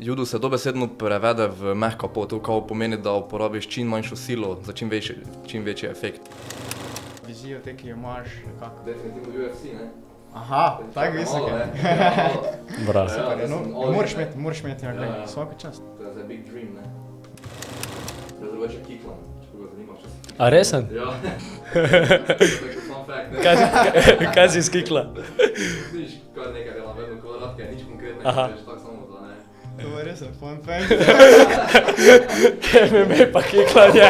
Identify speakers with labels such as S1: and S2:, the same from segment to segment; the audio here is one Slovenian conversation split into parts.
S1: Judo se dobesedno prevede v mehka pot, to kao pomeni, da uporabiš čim manjšo silo za čim večji efekt.
S2: Vizijo te, ki jo imaš, nekako.
S1: Definitivno UFC, ne?
S2: Aha, tako visoko.
S3: Bravo.
S2: Super, no, moraš imeti, ja, gledaj, svaka čast.
S1: To je za big dream, ne? To je drugače kiklam, če koga zanima, če si
S3: A resen?
S1: Ja. Tako fun fact, ne?
S3: Kaj si skikla?
S1: Nič, kar nekaj delam, vedno kvadratke, nič konkretnega,
S3: Aha.
S1: veš, tako samo za, ne?
S2: To je res fun fact.
S3: MMA pa kiklanje.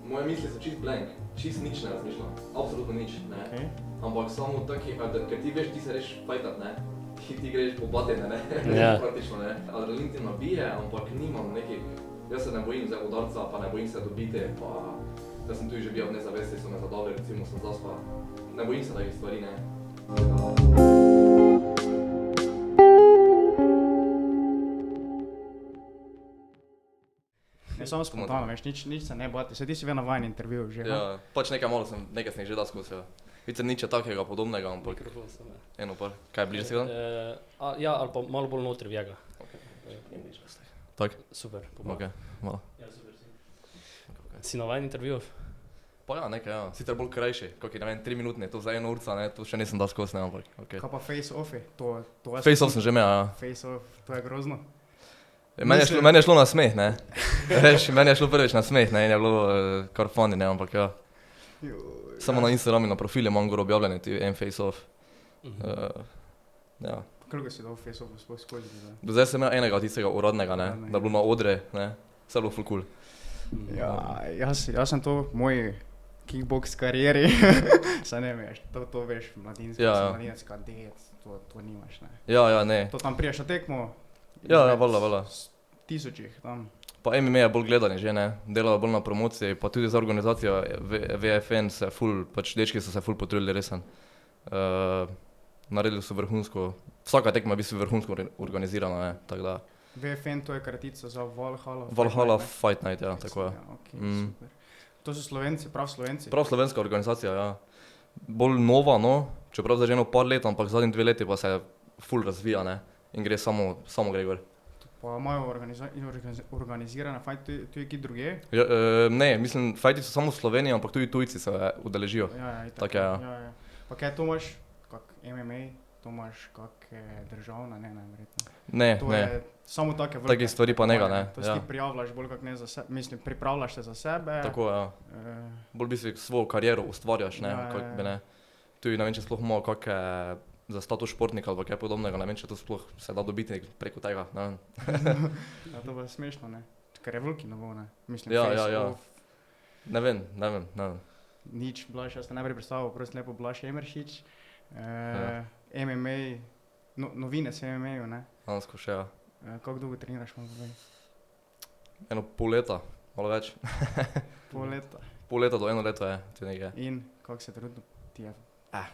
S1: Moje misli so čist blank, čist nič ne razmišljam, absolutno nič, ne?
S2: Okay.
S1: Ampak samo taki, ker ti veš, ti se reš fajtat, ne? Ti greš po batine, ne?
S3: Ja.
S1: Praktično, ne? Adrenalin ti nabije, ampak nimam nekih, jaz se ne bojim za udarca, pa ne bojim se dobiti, pa jaz sem tudi že bil v nezavesti, so me zadavili, recimo sem zaspal, ne bojim se takih stvari, ne?
S2: Ne, samo spontano, veš, nič se ne bati, se ti si bil navajen intervju že, no?
S1: Ja, pač nekaj malo sem, nekaj sem jih že dal skozi, ja. Sicer nič je takega podobnega, ampak
S3: Mikrofon sem, ja.
S1: eno par. Kaj je bliže si ga?
S3: Ja, ali pa malo bolj notri v njega.
S1: Tak?
S3: Super,
S1: Okej, malo.
S3: Ja, super si. Si navajen intervjuov?
S1: Pa ja, nekaj, ja. Sicer bolj krajši, kak je, ne vem, 3 minutni, to za 1 urca, ne, to še nisem dal skozi, ne, ampak okej.
S2: Kaj pa face-offi? To je
S1: Face-off sem že imel, ja.
S2: Face-off, to je grozno.
S1: Meni je šlo na smeh, ne. Veš, meni je šlo prvič na smeh, ne, in je bilo kar funny, ne, ampak ja. Samo na Instagramu, na profilu imam gor objavljeni ti en face-off. Ja.
S2: Koliko si dal face-offu sploh skozi?
S1: Do zdaj sem imel enega tistega uradnega, ne, da je bilo na odre, ne, vse je bilo ful cool.
S2: Ja, jaz sem to v moji kickbox karieri, saj ne veš, to veš, mladinski,
S1: Ja, ja.
S2: mladinec kadet, to nimaš, ne.
S1: Ja, ne.
S2: To tam priješ na tekmo,
S1: Ja, valjda.
S2: tisočih tam.
S1: Pa MMA je bolj gledani že, ne, delajo bolj na promociji, pa tudi za organizacijo VFN se ful, pač dečki so se ful potrudili resen. Naredili so vrhunsko, vsaka tekma je v bistvu vrhunsko organizirana, ne, tako da.
S2: VFN, to je kratica za Valhalla.
S1: Valhalla Fight Night, ja, tako je.
S2: Ja, okej, super. To so Slovenci, prav Slovenci?
S1: Prav slovenska organizacija, ja. Bolj nova, no, čeprav zdaj že eno par let, ampak zadnji 2 leti pa se ful razvija, ne, in gre samo gre gor.
S2: Pa imajo organizirane fajt tudi ki druge?
S1: Ja, ne, mislim, fajti so samo v Sloveniji, ampak tudi tujci se udeležijo.
S2: Ja, itak.
S1: Tako je, ja.
S2: Ja. Pa kaj to imaš, kak MMA, to imaš kak državna, ne, verjetno.
S1: Ne,
S2: To
S1: ne.
S2: je samo take velike.
S1: Takih stvari pa nega, ne,
S2: To si
S1: ja.
S2: ti prijavljaš bolj kak ne za sebe, mislim, pripravljaš se za sebe.
S1: Tako, ja. Bolj bi si svojo kariero ustvarjaš, ne,
S2: Ja,
S1: kako bi ne. Tudi ne vem, če sploh imamo kakšne za status športnika ali kaj podobnega, ne vem, če to sploh se da dobiti preko tega, ne vem.
S2: Ja, to bo smešno, ne. Ker je veliki novo, ne. Mislim,
S1: Ja,
S2: face
S1: ja.
S2: off,
S1: Ne vem.
S2: nič, Blaž, jaz te najprej predstavil, prosim lepo, Blaž Emeršič.
S1: Ja.
S2: MMA, novinec MMA-ju, ne.
S1: Lansko še, ja.
S2: Kako dolgo treniraš, malo povej?
S1: Eno pol leta, malo več.
S2: Pol leta.
S1: Pol leta do 1 leto je, tudi nekaj.
S2: In kako se trenutno ti je?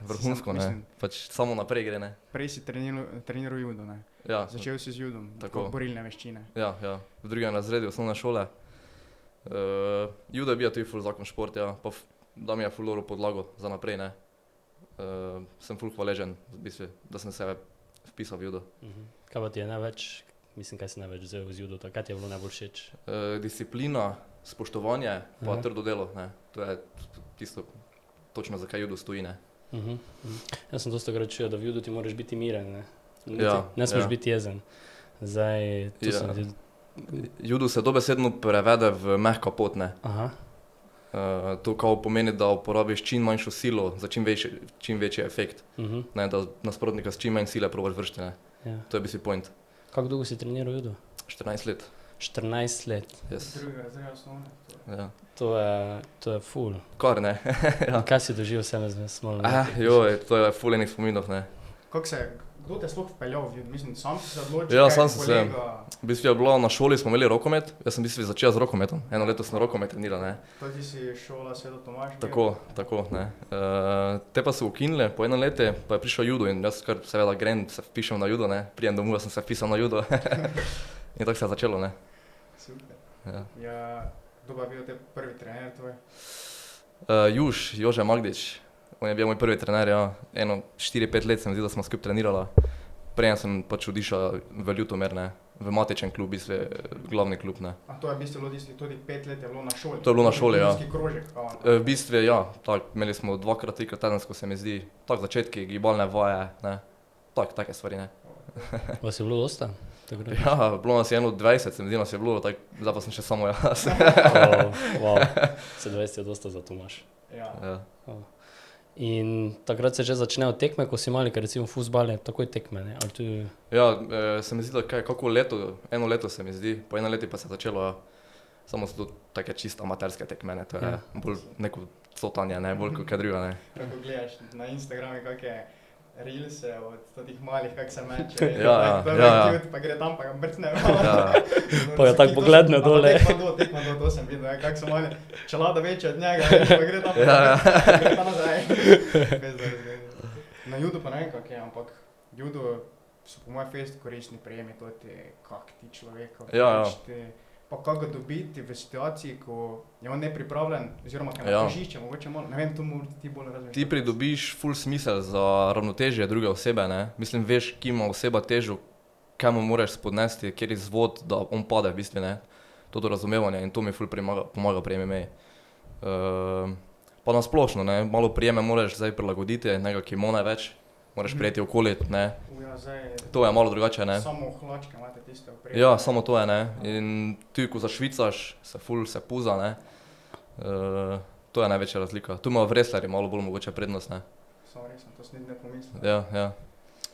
S1: Vrhunsko, ne.
S2: mislim-
S1: Pač samo naprej gre, ne.
S2: Prej si treniral judo, ne.
S1: Ja,
S2: Začel si z judom,
S1: Tako.
S2: borilne veščine.
S1: ja. V 2. razredu osnovne šole. Judo je bil tudi ful zakon šport, ja. Pa da mi je ful dobro podlago za naprej, ne. Sem ful hvaležen, v bistvu, da sem se vpisal v judo.
S3: Kaj pa ti je največ, mislim, kaj si največ vzel z judo, kaj ti je bilo najbolj všeč?
S1: Disciplina, spoštovanje, pa
S3: Aha.
S1: trdo delo, ne. To je tisto, točno zakaj judo stoji, ne.
S3: Jaz sem dosta krat čutil, da v judu ti moraš biti miren, ne?
S1: Ja,
S3: Ne smeš
S1: ja.
S3: biti jezen. Zdaj, tu
S1: Ja.
S3: sem...
S1: Judo se dobesedno prevede v mehka pot, ne.
S3: Aha,
S1: To kao pomeni, da uporabiš čim manjšo silo za čim večji efekt, ne, da nasprotnika s čim manj sile probaš vršiti, ne.
S3: ja.
S1: To je v bistvu point.
S3: Kako dolgo si treniral judo?
S1: 14 let.
S3: 14 let.
S1: Yes.
S2: Drugega razreda osnovne.
S1: Ja.
S3: To je ful.
S1: Kar, ne. Ja.
S3: Kaj si doživel vse me smolno?
S1: Joj, to je ful enih spominov, ne.
S2: Kdo te sploh vpeljal v judo? Mislim, sam si se odločil,
S1: Ja,
S2: kaj
S1: sam sem se.
S2: kolega-
S1: V bistvu je bilo na šoli, smo imeli rokomet, jaz sem v bistvu začel z rokometom. 1 leto sem rokomet treniral, ne.
S2: To ti si šola Sveto Tomaž?
S1: Tako, ne. Te pa so ukinile po 1 letu, pa je prišel judo in jaz kar seveda grem, se vpišem na judo, ne. Prijem domov, sem se vpisal na judo. In tako se je začelo, ne.
S2: Super.
S1: Ja.
S2: Ja, kdo pa je bil te prvi trener tvoj?
S1: Jože Magdič, on je bil moj prvi trener, ja. 4-5 let se mi zdi, da smo skupaj trenirala. Preden sem pač odišel v Ljutomer, ne, v matičen klub, glavni klub, ne.
S2: A to je v bistvu tudi 5 let je bilo na šoli?
S1: To je bilo na šoli, ja.
S2: Krožek,
S1: V bistvu, ja, tak, imeli smo 2-krat, 3-krat tedensko, se mi zdi, tak začetki, gibalne vaje, ne, take stvari, ne.
S3: Vas je bilo dosta?
S1: Ja, bilo nas je 21, se mi zdi, nas je bilo, tak, zdaj pa sem še samo jaz.
S3: Wow, 20 je dosta za Tomaš.
S2: Ja.
S3: In takrat se že začnejo tekme, ko si mali, ker recimo fuzbal je takoj tekme, ne? Ali tu...
S1: Ja, se mi zdi, da kako leto, 1 leto se mi zdi, po 1 leti pa se je začelo, ja. Samo so to take čisto amaterske tekme, ne, to je bolj neko cotanje, ne, bolj kot kaj druga, ne.
S2: Kako gledaš na Instagrami, kakje reelse od tih malih, kak se meče,
S1: Ja.
S2: pa gre tam, pa ga brcne.
S3: Pa ga tako pogledne dole.
S2: Tekma do, to sem videl, kak so mali, čelada večja od njega, pa gre tam, gre pa nazaj. Na judu pa ne vem, kak je, ampak judo so po mojem fest koristni prijemi, to ti, kak ti človeka, pa kako ga dobiti v situaciji, ko je on nepripravljen, oziroma kaj na težišče, mogoče malo, ne vem, to ti bolj razmišljati.
S1: Ti pridobiš ful smisel za ravnotežje druge osebe, ne, mislim, veš, ki ima oseba težo, kaj mu moraš spodnesti, kjer izvod, da on pade, v bistvu, ne, to razumevanje in to mi ful pomaga pri MMA. Pa nasplošno, ne, malo prijeme moraš zdaj prilagoditi, nekaj, ki ima največ, moraš prijeti okoli, ne. To je malo drugače, ne.
S2: Samo hlačke imate tiste opreme.
S1: Ja, samo to je, ne. In ti, ko zašvicaš, se puza, ne. To je največja razlika. Tu imajo wrestlerji malo bolj mogoče prednost, ne.
S2: Samo resno, to si ne pomislil.
S1: Ja.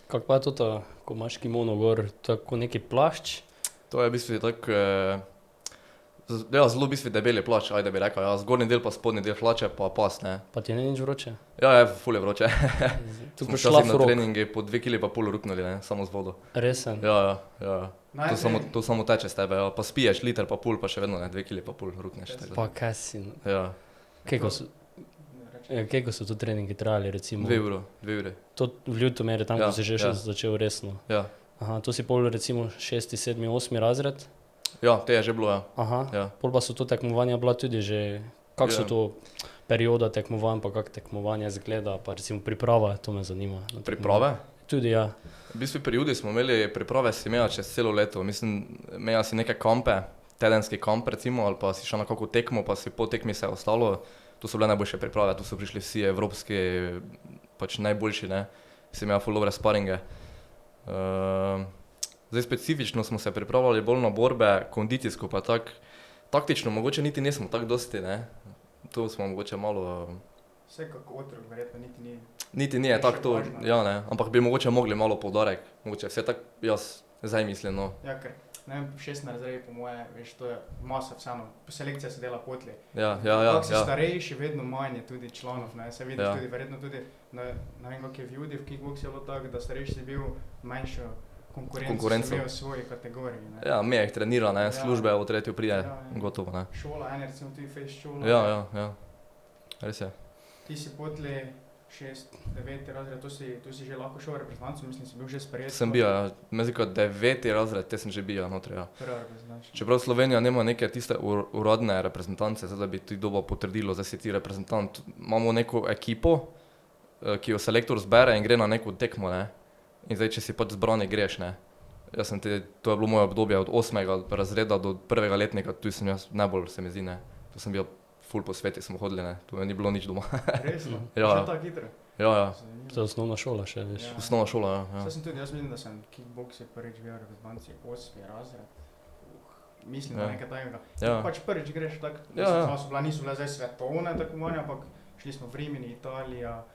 S3: Kako pa je to, ko imaš kimono gor, tako neki plašč?
S1: To je v bistvu tako, ja, zelo v bistvu debeli plašč, ajde bi rekel, ja, zgornji del pa spodnji del hlače pa pas, ne.
S3: Pa ti je nič vroče?
S1: Ja, ful je vroče.
S3: Tu
S1: Smo
S3: šla
S1: včasih na treningi po 2,5 kg ruknili, ne, samo z vodo.
S3: Resen?
S1: Ja. To samo teče z tebe, ja, pa spiješ liter pa pol, pa še vedno ne, 2,5 kg rukneš.
S3: Pa kaj si?
S1: Ja.
S3: Kako so tu treningi trajali, recimo?
S1: 2 ure.
S3: To v Ljutomeri, tam, ko si že začel resno?
S1: Ja.
S3: Aha, to si pol recimo 6., 7., 8. razred?
S1: Ja, te je že bilo, ja.
S3: Aha,
S1: ja.
S3: Pol pa so to tekmovanja bila tudi že, kak so to perioda tekmovanj, pa kak tekmovanje zgleda, pa recimo priprava, to me zanima.
S1: Priprave?
S3: Tudi, ja.
S1: V bistvu periodi smo imeli, priprave si imela čez celo leto, mislim, imela si neke kampe, tedenski kamp recimo, ali pa si šel na kako tekmo, pa si po tekmi se ostalo, to so bile najboljše priprave, tu so prišli vsi evropski, pač najboljši, ne, si imela ful dobre sparinge. Zdaj specifično smo se pripravljali bolj na borbe, kondicijsko pa tak, taktično mogoče niti nismo tak dosti, ne, to smo mogoče malo...
S2: Vse kako otrok, verjetno niti ni...
S1: Niti ni je tako to, ja ne, ampak bi mogoče mogli malo poudarek, mogoče vse tako jaz zdaj mislim, no.
S2: Ja, ker, ne vem, 16 razredu po moje, veš, to je masa vseeno, selekcija se dela potli.
S1: Ja.
S2: Kako si starejši, vedno manj je tudi članov, ne, se vidiš tudi, verjetno tudi, ne vem, kako je v judi, v kickboxu je bilo tako, da starejši si bil manjšo konkurenco si imel v svoji kategoriji, ne.
S1: Ja, me jih trenira, ne, službe v tretju pride, gotovo, ne.
S2: Šola, ene recimo tudi face šola.
S1: Ja, res je.
S2: Ti si potli 6., 9. razred, tu si že lahko šel v reprezentanco, mislim, si bil že sprejet.
S1: Sem bil, ja, me zdi kot 9. razred, te sem že bil notri, ja.
S2: Prva reprezentanca.
S1: Čeprav Slovenija nema neke tiste uradne reprezentance, zdaj da bi ti dobo potrdilo, zdaj si ti reprezentant. Imamo neko ekipo, ki jo selektor zbere in gre na neko tekmo, ne. In zdaj, če si pač zbrani, greš, ne. To je bilo moje obdobje od 8. razreda do 1. letnika, tu sem jaz najbolj, se mi zdi, ne. Tu sem bil ful po sveti smo hodili, ne, tu ni bilo nič doma.
S2: Resno?
S1: Ja.
S2: Še tako hitro?
S1: Ja.
S3: To je osnovna šola še, veš.
S1: Osnovna šola, ja.
S2: Jaz mislim, da sem kickboxer prvič bil v reprezentanci 8. razred. Mislim, da nekaj takega. Pač prvič greš tako, niso bile zdaj svetovne tekmovanja, ampak šli smo v Rimini, Italija,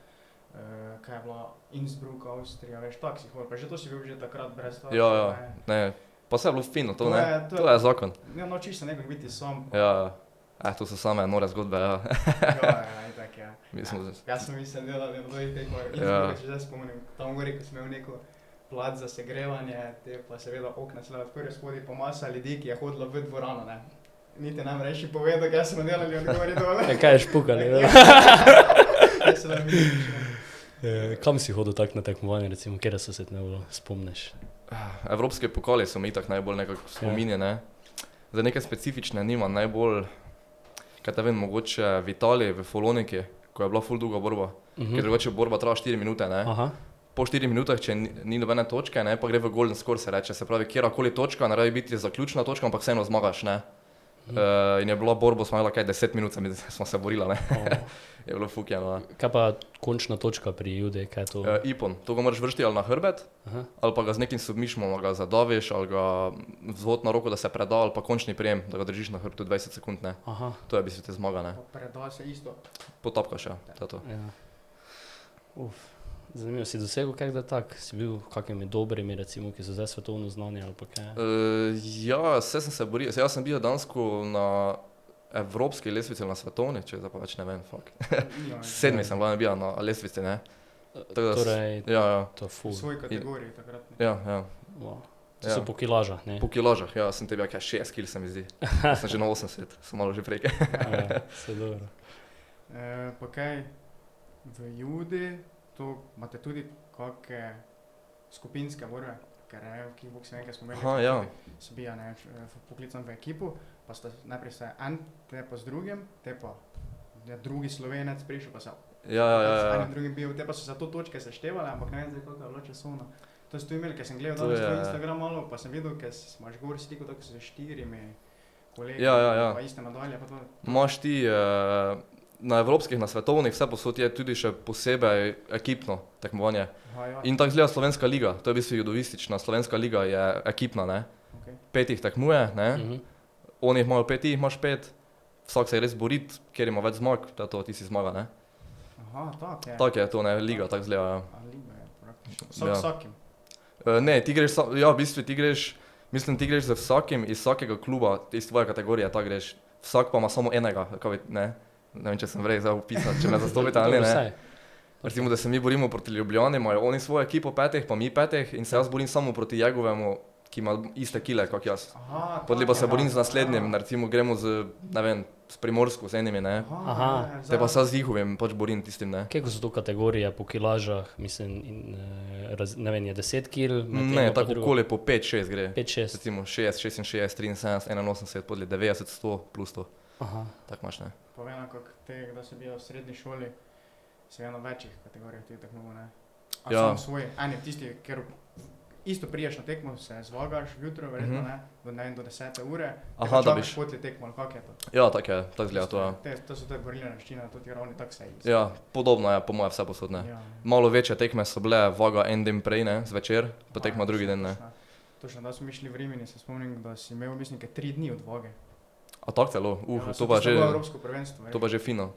S2: kaj je bila, Innsbruck, Avstrija, veš, tak si hodil, pa že to si bil že takrat brez starša.
S1: Ja, ne, pa vse je bilo fino, to ne, to je zakon.
S2: Ja, naučiš se nekako biti sam.
S1: Ja. To so same nore zgodbe, ja.
S2: Itak, ja.
S1: Jaz
S2: sem mislil, da ne bodo jih tekmo, če zdaj spomnim, tam gori, ko sem imel neko plac za segrevanje, te pa seveda okna se odprli spodaj, pa masa ljudi, ki je hodila v dvorano, ne. Niti nam reči povedal, kaj smo delali odgori dole.
S3: Kaj je špukali, ne?
S2: Kaj se nam vidiš,
S3: Kam si hodil tak na tekmovanje, recimo, kjer so se te najbolj spomniš?
S1: Evropske pokali so mi itak najbolj nekako spominje, ne. Zdaj nekaj specifične nima, najbolj, kaj te vem, mogoče v Italiji, v Foloniki, ko je bila ful dolga borba, ker drugače borba traja 4 minute, ne. po 4 minutah, če ni nobene točke, ne, pa gre v golden score, se reče. Se pravi, kjerkoli točka, ne rabi biti zaključna točka, ampak vseeno zmagaš, ne. In je bila borba, smo imeli kaj 10 minut, smo se borila, ne. Je bilo fukjeno.
S3: Kaj pa končna točka pri jude, kaj je to?
S1: Ipon, to ga moraš vršiti ali na hrbet, ali pa ga z nekim submišmom ga zadaviš, ali ga vzvod na roko, da se preda, ali pa končni prijem, da ga držiš na hrbtu 20 sekund, ne. To je bi se te zmaga, ne.
S2: Pa preda se isto.
S1: Potapkaš, ja, to.
S3: Zanimivo, si dosegel kaj da tak? Si bil kakimi dobrimi, recimo, ki so zdaj svetovno znani ali pa kaj?
S1: Ja, vse sem se boril. Jaz sem bil dansko na evropski lestvici, na svetovni, če zdaj pa več ne vem, fuck. 7. sem bil na lestvici, ne.
S3: Torej, to je ful.
S2: V svoji kategoriji takrat.
S1: Ja.
S3: To so po kilažah, ne?
S1: Po kilažah, ja, sem tebi kaj 6 kil, se mi zdi. Sem že na 80, sem malo že preke.
S3: Vse dobro.
S2: Pa kaj, v judi, to imate tudi kakšne skupinske borbe, ker v kickboxu nekaj smo imeli, se bija poklican v ekipu, pa sta najprej se en, te pa z drugim, te pa drugi Slovenec prišel, pa se enim drugim bil, te pa so se to točke seštevale, ampak ne vem zdaj, kakva je bila časovna. To si tu imeli, ker sem gledal danes tvoj Instagram malo, pa sem videl, ker imaš govor sliko, tako so 4 kolegi, pa iste medalje, pa to.
S1: Imaš ti na evropskih, na svetovnih, vse posod je tudi še posebej ekipno tekmovanje. In tako izgleda Slovenska liga, to je v bistvu judoistična, Slovenska liga je ekipna, ne. 5 jih tekmuje, ne. Oni imajo 5, ti imaš 5, vsak se je res borit, kjer ima več zmag, to ti si zmaga, ne.
S2: Tak je.
S1: Tak je to, ne, liga, tako izgleda,
S2: A liga je praktično. Vsakim?
S1: Ne, ti greš, ja, v bistvu ti greš z vsakim iz vsakega kluba, iz tvoje kategorije, tako greš. Vsak pa ima samo enega, ne vem, če sem vrej zdaj opisal, če me zastopite ali ne. Recimo, da se mi borimo proti Ljubljani, imajo oni svojo ekipo 5, pa mi 5 in se jaz borim samo proti njegovemu, ki ima iste kile, kak jaz. Potem pa se borim z naslednjim, recimo gremo z, ne vem, s Primorsko, z enimi, ne. Te pa se z njihovim pač borim tistim, ne.
S3: Kako so to kategorije po kilažah, mislim, ne vem, je 10 kil?
S1: Ne, tako okoli po 5-6 gre.
S3: 5-6.
S1: Recimo 6, 66, 73, 81, podli 90, 100 plus 100. Tako imaš, ne.
S2: Povej nam, kako te, da si bil v srednji šoli, si eno večjih kategorijah teh tekmov, ne? A sam svoj, en je tisti, ker isto priješ na tekmo, se zvagaš jutro, verjetno, ne, do 10 ure, pa čakaš potli tekmo, ali kak je to?
S1: Ja, tako je, tako izgleda to, ja.
S2: To so te borilne veščine, to ti ravni tak se je.
S1: Ja, podobno je, po moje vse posod, ne. Malo večje tekme so bile, vaga en dan prej, ne, zvečer, pa tekma drugi dan, ne.
S2: Točno, da smo mi šli v Rimini, se spomnim, da si imel, mislim, 3 dni od vage.
S1: A tako celo? To pa že fino,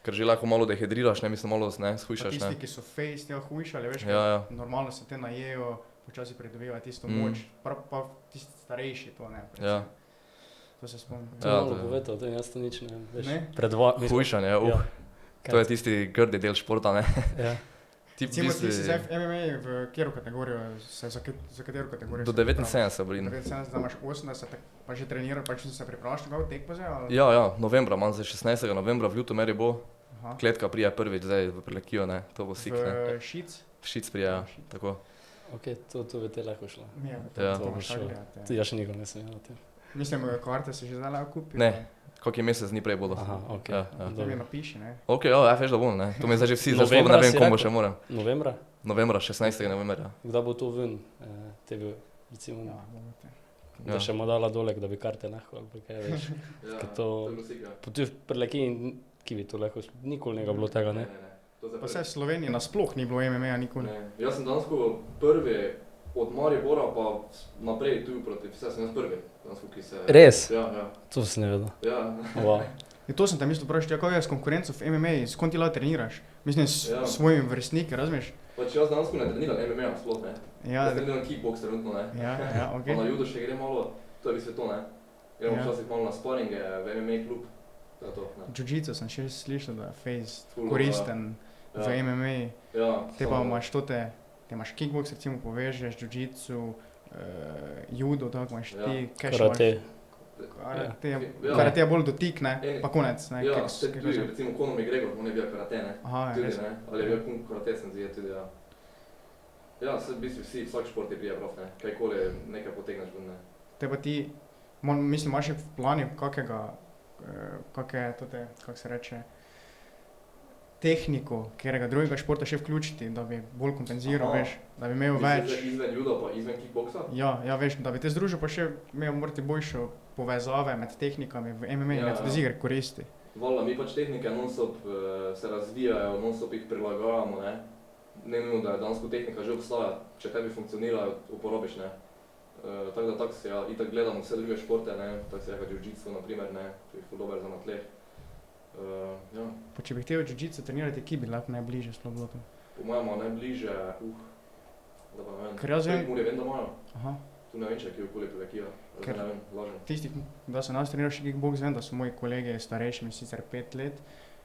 S1: Ker že lahko malo dehidriraš, ne, mislim, malo shujšaš, ne.
S2: Tisti, ki so fejst, hujšali, veš, normalno se te najejo, počasi pridobivajo tisto moč, pa tisti starejši to, ne. To se spomnim.
S3: To je malo povedal, to jaz to nič ne vem, veš.
S1: Hujšanje, to je tisti grdi del športa, ne.
S2: Recimo ti si zdaj v MMA v katero kategorijo, za katero kategorijo?
S1: Do 79 borim.
S2: 79, da imaš 80, pa že treniraš, pač se pripravljaš nekako tek pa zdaj?
S1: Ja, novembra, imam zdaj 16. novembra v Ljutomeri bo, kletka prija prvič zdaj v Prelekijo, ne, to bo sik, ne.
S2: V Šic?
S1: V Šic prija, tako.
S3: Ok, to bi te lahko šlo.
S2: Ja,
S3: to bo šlo. Tudi jaz še nikoli nisem imel o tem.
S2: Mislim, karte si že zdaj lahko kupil?
S1: Ne. Kak je mesec dni prej bodo.
S2: To mi napiši, ne?
S1: Ok, veš da bom, ne. To mi zdaj že vsi, zdaj ne vem, komu še moram.
S3: Novembra?
S1: Novembra, 16. novembra.
S3: Kdaj bo to ven, tebi, recimo, da še mu dala dolek, da bi karte lahko, ali pa kaj veš. To je v Prelekiji, ki bi to lahko, nikoli njega bilo tega, ne?
S2: Pa vse v Sloveniji nasploh ni bilo MMA-ja nikoli.
S1: Jaz sem dansko prvi od Maribora pa naprej tu proti, vse sem jaz prvi.
S3: Res?
S1: Ja.
S3: To sem ne vedel.
S1: Ja.
S2: To sem te mislil vprašati, kako je s konkurenco v MMA, s kom ti lahko treniraš? Mislim, s svojimi vrstniki, razumeš?
S1: Pač jaz dansko ne treniram MMA sploh, ne. Jaz treniram kickbox trenutno, ne.
S2: Ja, ok.
S1: Pa na judo še gre malo, to je v bistvu to, ne. Gremo včasih malo na sparinge v MMA klub.
S2: Jiu-jitsu sem še slišal, da je fejst koristen v MMA. Te pa imaš te imaš kickbox, recimo povežeš, jiu-jitsu, judo, tako imaš ti, karate je bolj dotik, ne, pa konec, ne.
S1: Tudi, recimo Conor McGregor, on je bil karate, ne. Tudi, ne, ali je bil karate, sem zdi, tudi, ja. Ja, v bistvu vsak šport je prije prav, ne, kajkoli nekaj potegneš ven, ne.
S2: Te pa ti, mislim, imaš v plani kakega, kako se reče, tehniko, katerega drugega športa še vključiti, da bi bolj kompenziral, veš, da bi imel več.
S1: Izven juda pa izven kickboksa?
S2: Ja, veš, da bi te združil pa še imel morati boljšo povezave med tehnikami v MMA, ne tudi z igre koristi.
S1: Valjda, mi pač tehnike non-stop se razvijajo, non-stop jih prilagajamo, ne. Ne nujno, da je dansko tehnika že obstaja, če tebi funkcionira, uporabiš, ne. Tako da tako se, ja, itak gledamo vse druge športe, ne, tako se reka jiu-jitsu, na primer, ne, ki je ful dober za na tleh. Ja.
S2: Pa če bi hteli jiu-jitsu trenirati, ki bi lahko najbližje sploh bilo to?
S1: Po mojem najbližje, da pa ne vem,
S2: Ker jaz vem,
S1: Prekmurje vem, da imajo.
S2: aha,
S1: Tu ne vem, če je kjerkoli Prelekija,
S2: Ker-
S1: ne vem, lažem.
S2: tistih, da se nas treniraš kickboks, vem, da so moji kolegi starejši, sicer 5 let,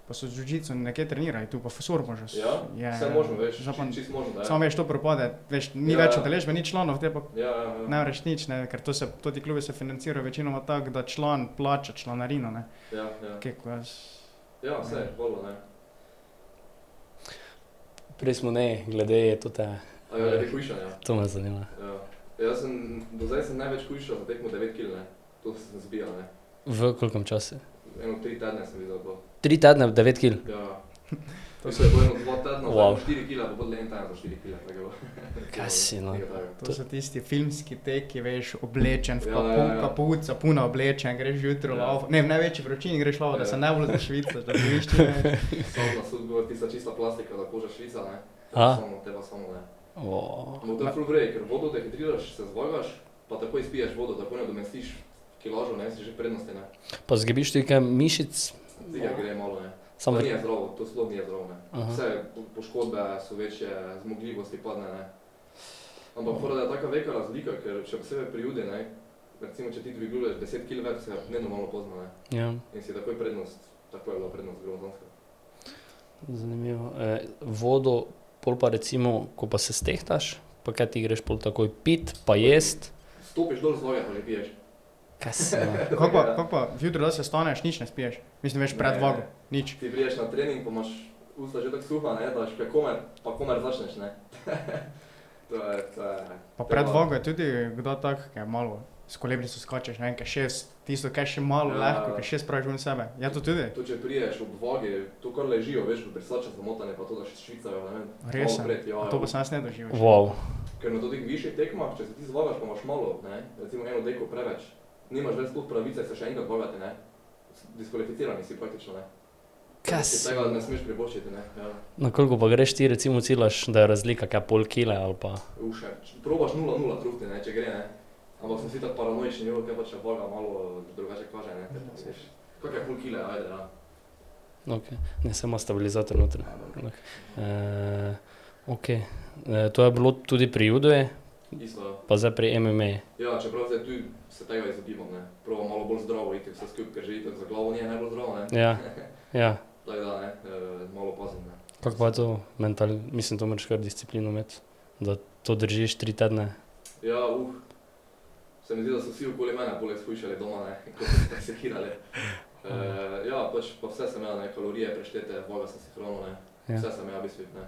S2: pa so z jiu-jitsu nekje trenirali, tu pa fusor možeš.
S1: Ja, vse možno, veš,
S2: zdaj pa-
S1: čist možno, da je.
S2: Samo veš, to propade, veš, ni
S1: Ja,
S2: več
S1: ja.
S2: udeležbe, ni članov, te pa
S1: Ja.
S2: ne moreš nič, ne, ker to ti klubi se financirajo večinoma tako, da član plača članarino, ne.
S1: Ja.
S2: Keko jaz,
S1: Ja, vse, voljno, ne.
S3: Prej smo glede tudi,
S1: A ja, glede hujšanja.
S3: to me zanima.
S1: Ja. Jaz do zdaj sem največ hujšal za tekmo 9 kg, ne. To sem zbijal, ne.
S3: V kolikom času?
S1: 3 tedne sem videl to.
S3: 3 tedne, 9 kil.
S1: Ja. To se je bilo 2 tedna,
S3: Wow.
S1: 4 kg, pa bolj en teden za 4 kg, tako je bilo.
S3: Kaj si, no.
S2: to so tisti filmski teki, veš, oblečen, v
S1: Ja.
S2: kapuca, puna oblečen, greš jutro
S1: Ja.
S2: laufat, ne, v največji vročini greš laufat, da se
S1: Ja.
S2: ne bolj zašvicaš, da dobiš čim več.
S1: Samo na sud bila tista čista plastika, da koža švica, ne.
S3: A?
S1: Teba samo, ne.
S3: O,
S1: No, to je ful vrej, ker vodo dehidriraš, se zvagaš, pa takoj spiješ vodo, tako ne domestiš kilažo, ne, si že prednosti, ne.
S3: pa zgebiš tudi kaj mišic?
S1: Zigar gre malo, ne.
S3: Samo
S1: To ni zdravo, to sploh ni zdravo, ne.
S3: Aha.
S1: Vse poškodbe so večje, zmogljivosti padne, ne. Ampak fora, da je taka velika razlika, ker še posebej pri judi, ne, recimo, če ti dviguješ 10 kg več, se nenormalno pozna, ne.
S3: Ja,
S1: In si takoj prednost, tako je bila prednost gromozanska.
S3: zanimivo. Vodo, pol pa recimo, ko pa se stehtaš, pa kaj ti greš pol takoj pit, pa jest?
S1: Stopiš dol z noge, pa že piješ.
S3: Kaj si, no.
S2: Kako pa, jutro da se staneš, nič ne spiješ, mislim, veš, pred
S1: Ne.
S2: vago, nič.
S1: Ti priješ na trening, pa imaš usta že tako suha, ne, da še pa komer začneš, ne. To je...
S2: Pa pred vago je tudi kdo tak, kaj malo s kolebrico skačeš, ne vem, kaj 6, tisto, kaj še malo
S1: Ja.
S2: lahko, kaj 6 praviš ven sebe, ja to tudi?
S1: To, če priješ ob vagi, to kar ležijo, veš, v brisača zamotane, pa to, da še švicajo, ne vem.
S2: Res,
S1: malo pred, ja,
S2: to pa sem jaz ne doživel.
S3: Wow.
S1: Ker na teh višjih tekmah, če se ti zvagaš, pa imaš malo, ne, recimo eno deko preveč, nimaš več sploh pravice se še enkrat vagati, ne. Diskvalificirani si praktično, ne.
S3: Kaj
S1: Si
S3: si?
S1: tega ne smeš privoščiti, ne. Ja.
S3: Na koliko pa greš ti recimo cilaš, da je razlika kaj pol kile ali pa?
S1: Uše, probaš 0-0 trufti, ne, če gre, ne. Ampak sem si tako paranoični, jo, kaj pa če vaga malo drugače kaže, ne. Kakaj pol kile, ajde, ja.
S3: Ok, ne, se ima stabilizator noter. Ok, to je bilo tudi pri judoju,
S1: Isto, ja.
S3: pa zdaj pri MMA.
S1: Ja, čeprav zdaj tu se tega izogibam, ne. Probam malo bolj zdravo iti vse skupaj, ker že itak za glavo ni najbolj zdravo, ne.
S3: Ja,
S1: Tako da, ne, malo pazim, ne.
S3: kako pa je to mislim, to moraš kar disciplino imeti, da to držiš 3 tedne.
S1: Ja, se mi zdi, da so vsi okoli mene poleg shujšali doma, ne, ko so se sekirali. Ja, pač pa vse sem imel, ne, kalorije preštete, vagal sem si hrano, ne,
S3: Ja.
S1: vse sem imel, bistvit, ne.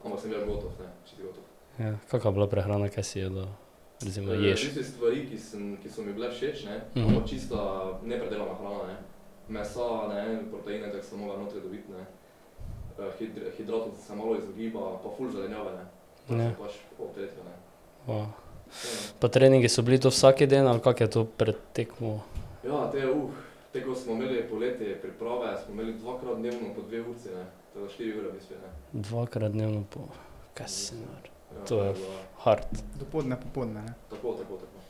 S1: Ampak sem bil gotov, ne, čisto gotov.
S3: Ja, kakva je bila prehrana, kaj si jedel, recimo ješ?
S1: Tiste stvari, ki so mi bile všeč, ne,
S3: Mhm.
S1: ampak čista nepredelana hrana, ne. Mesa, ne, proteine, tako sem mogel notri dobiti, ne. Hidratov sem se malo izogibal, pa ful zelenjave, ne. To
S3: Ja.
S1: sem pač obtretil, ne.
S3: Wow.
S1: Ja.
S3: Pa treningi so bili to vsak dan ali kak je to pred tekmo?
S1: Ja, te ko smo imeli poleti priprave, smo imeli 2-krat dnevno po 2 urci, ne, tako 4 ure bistvit, ne.
S3: 2-krat dnevno po, kaj si nor,
S1: Ja,
S3: To je
S1: bilo-
S3: hard.
S2: Dopoldne, popoldne, ne.
S1: Tako.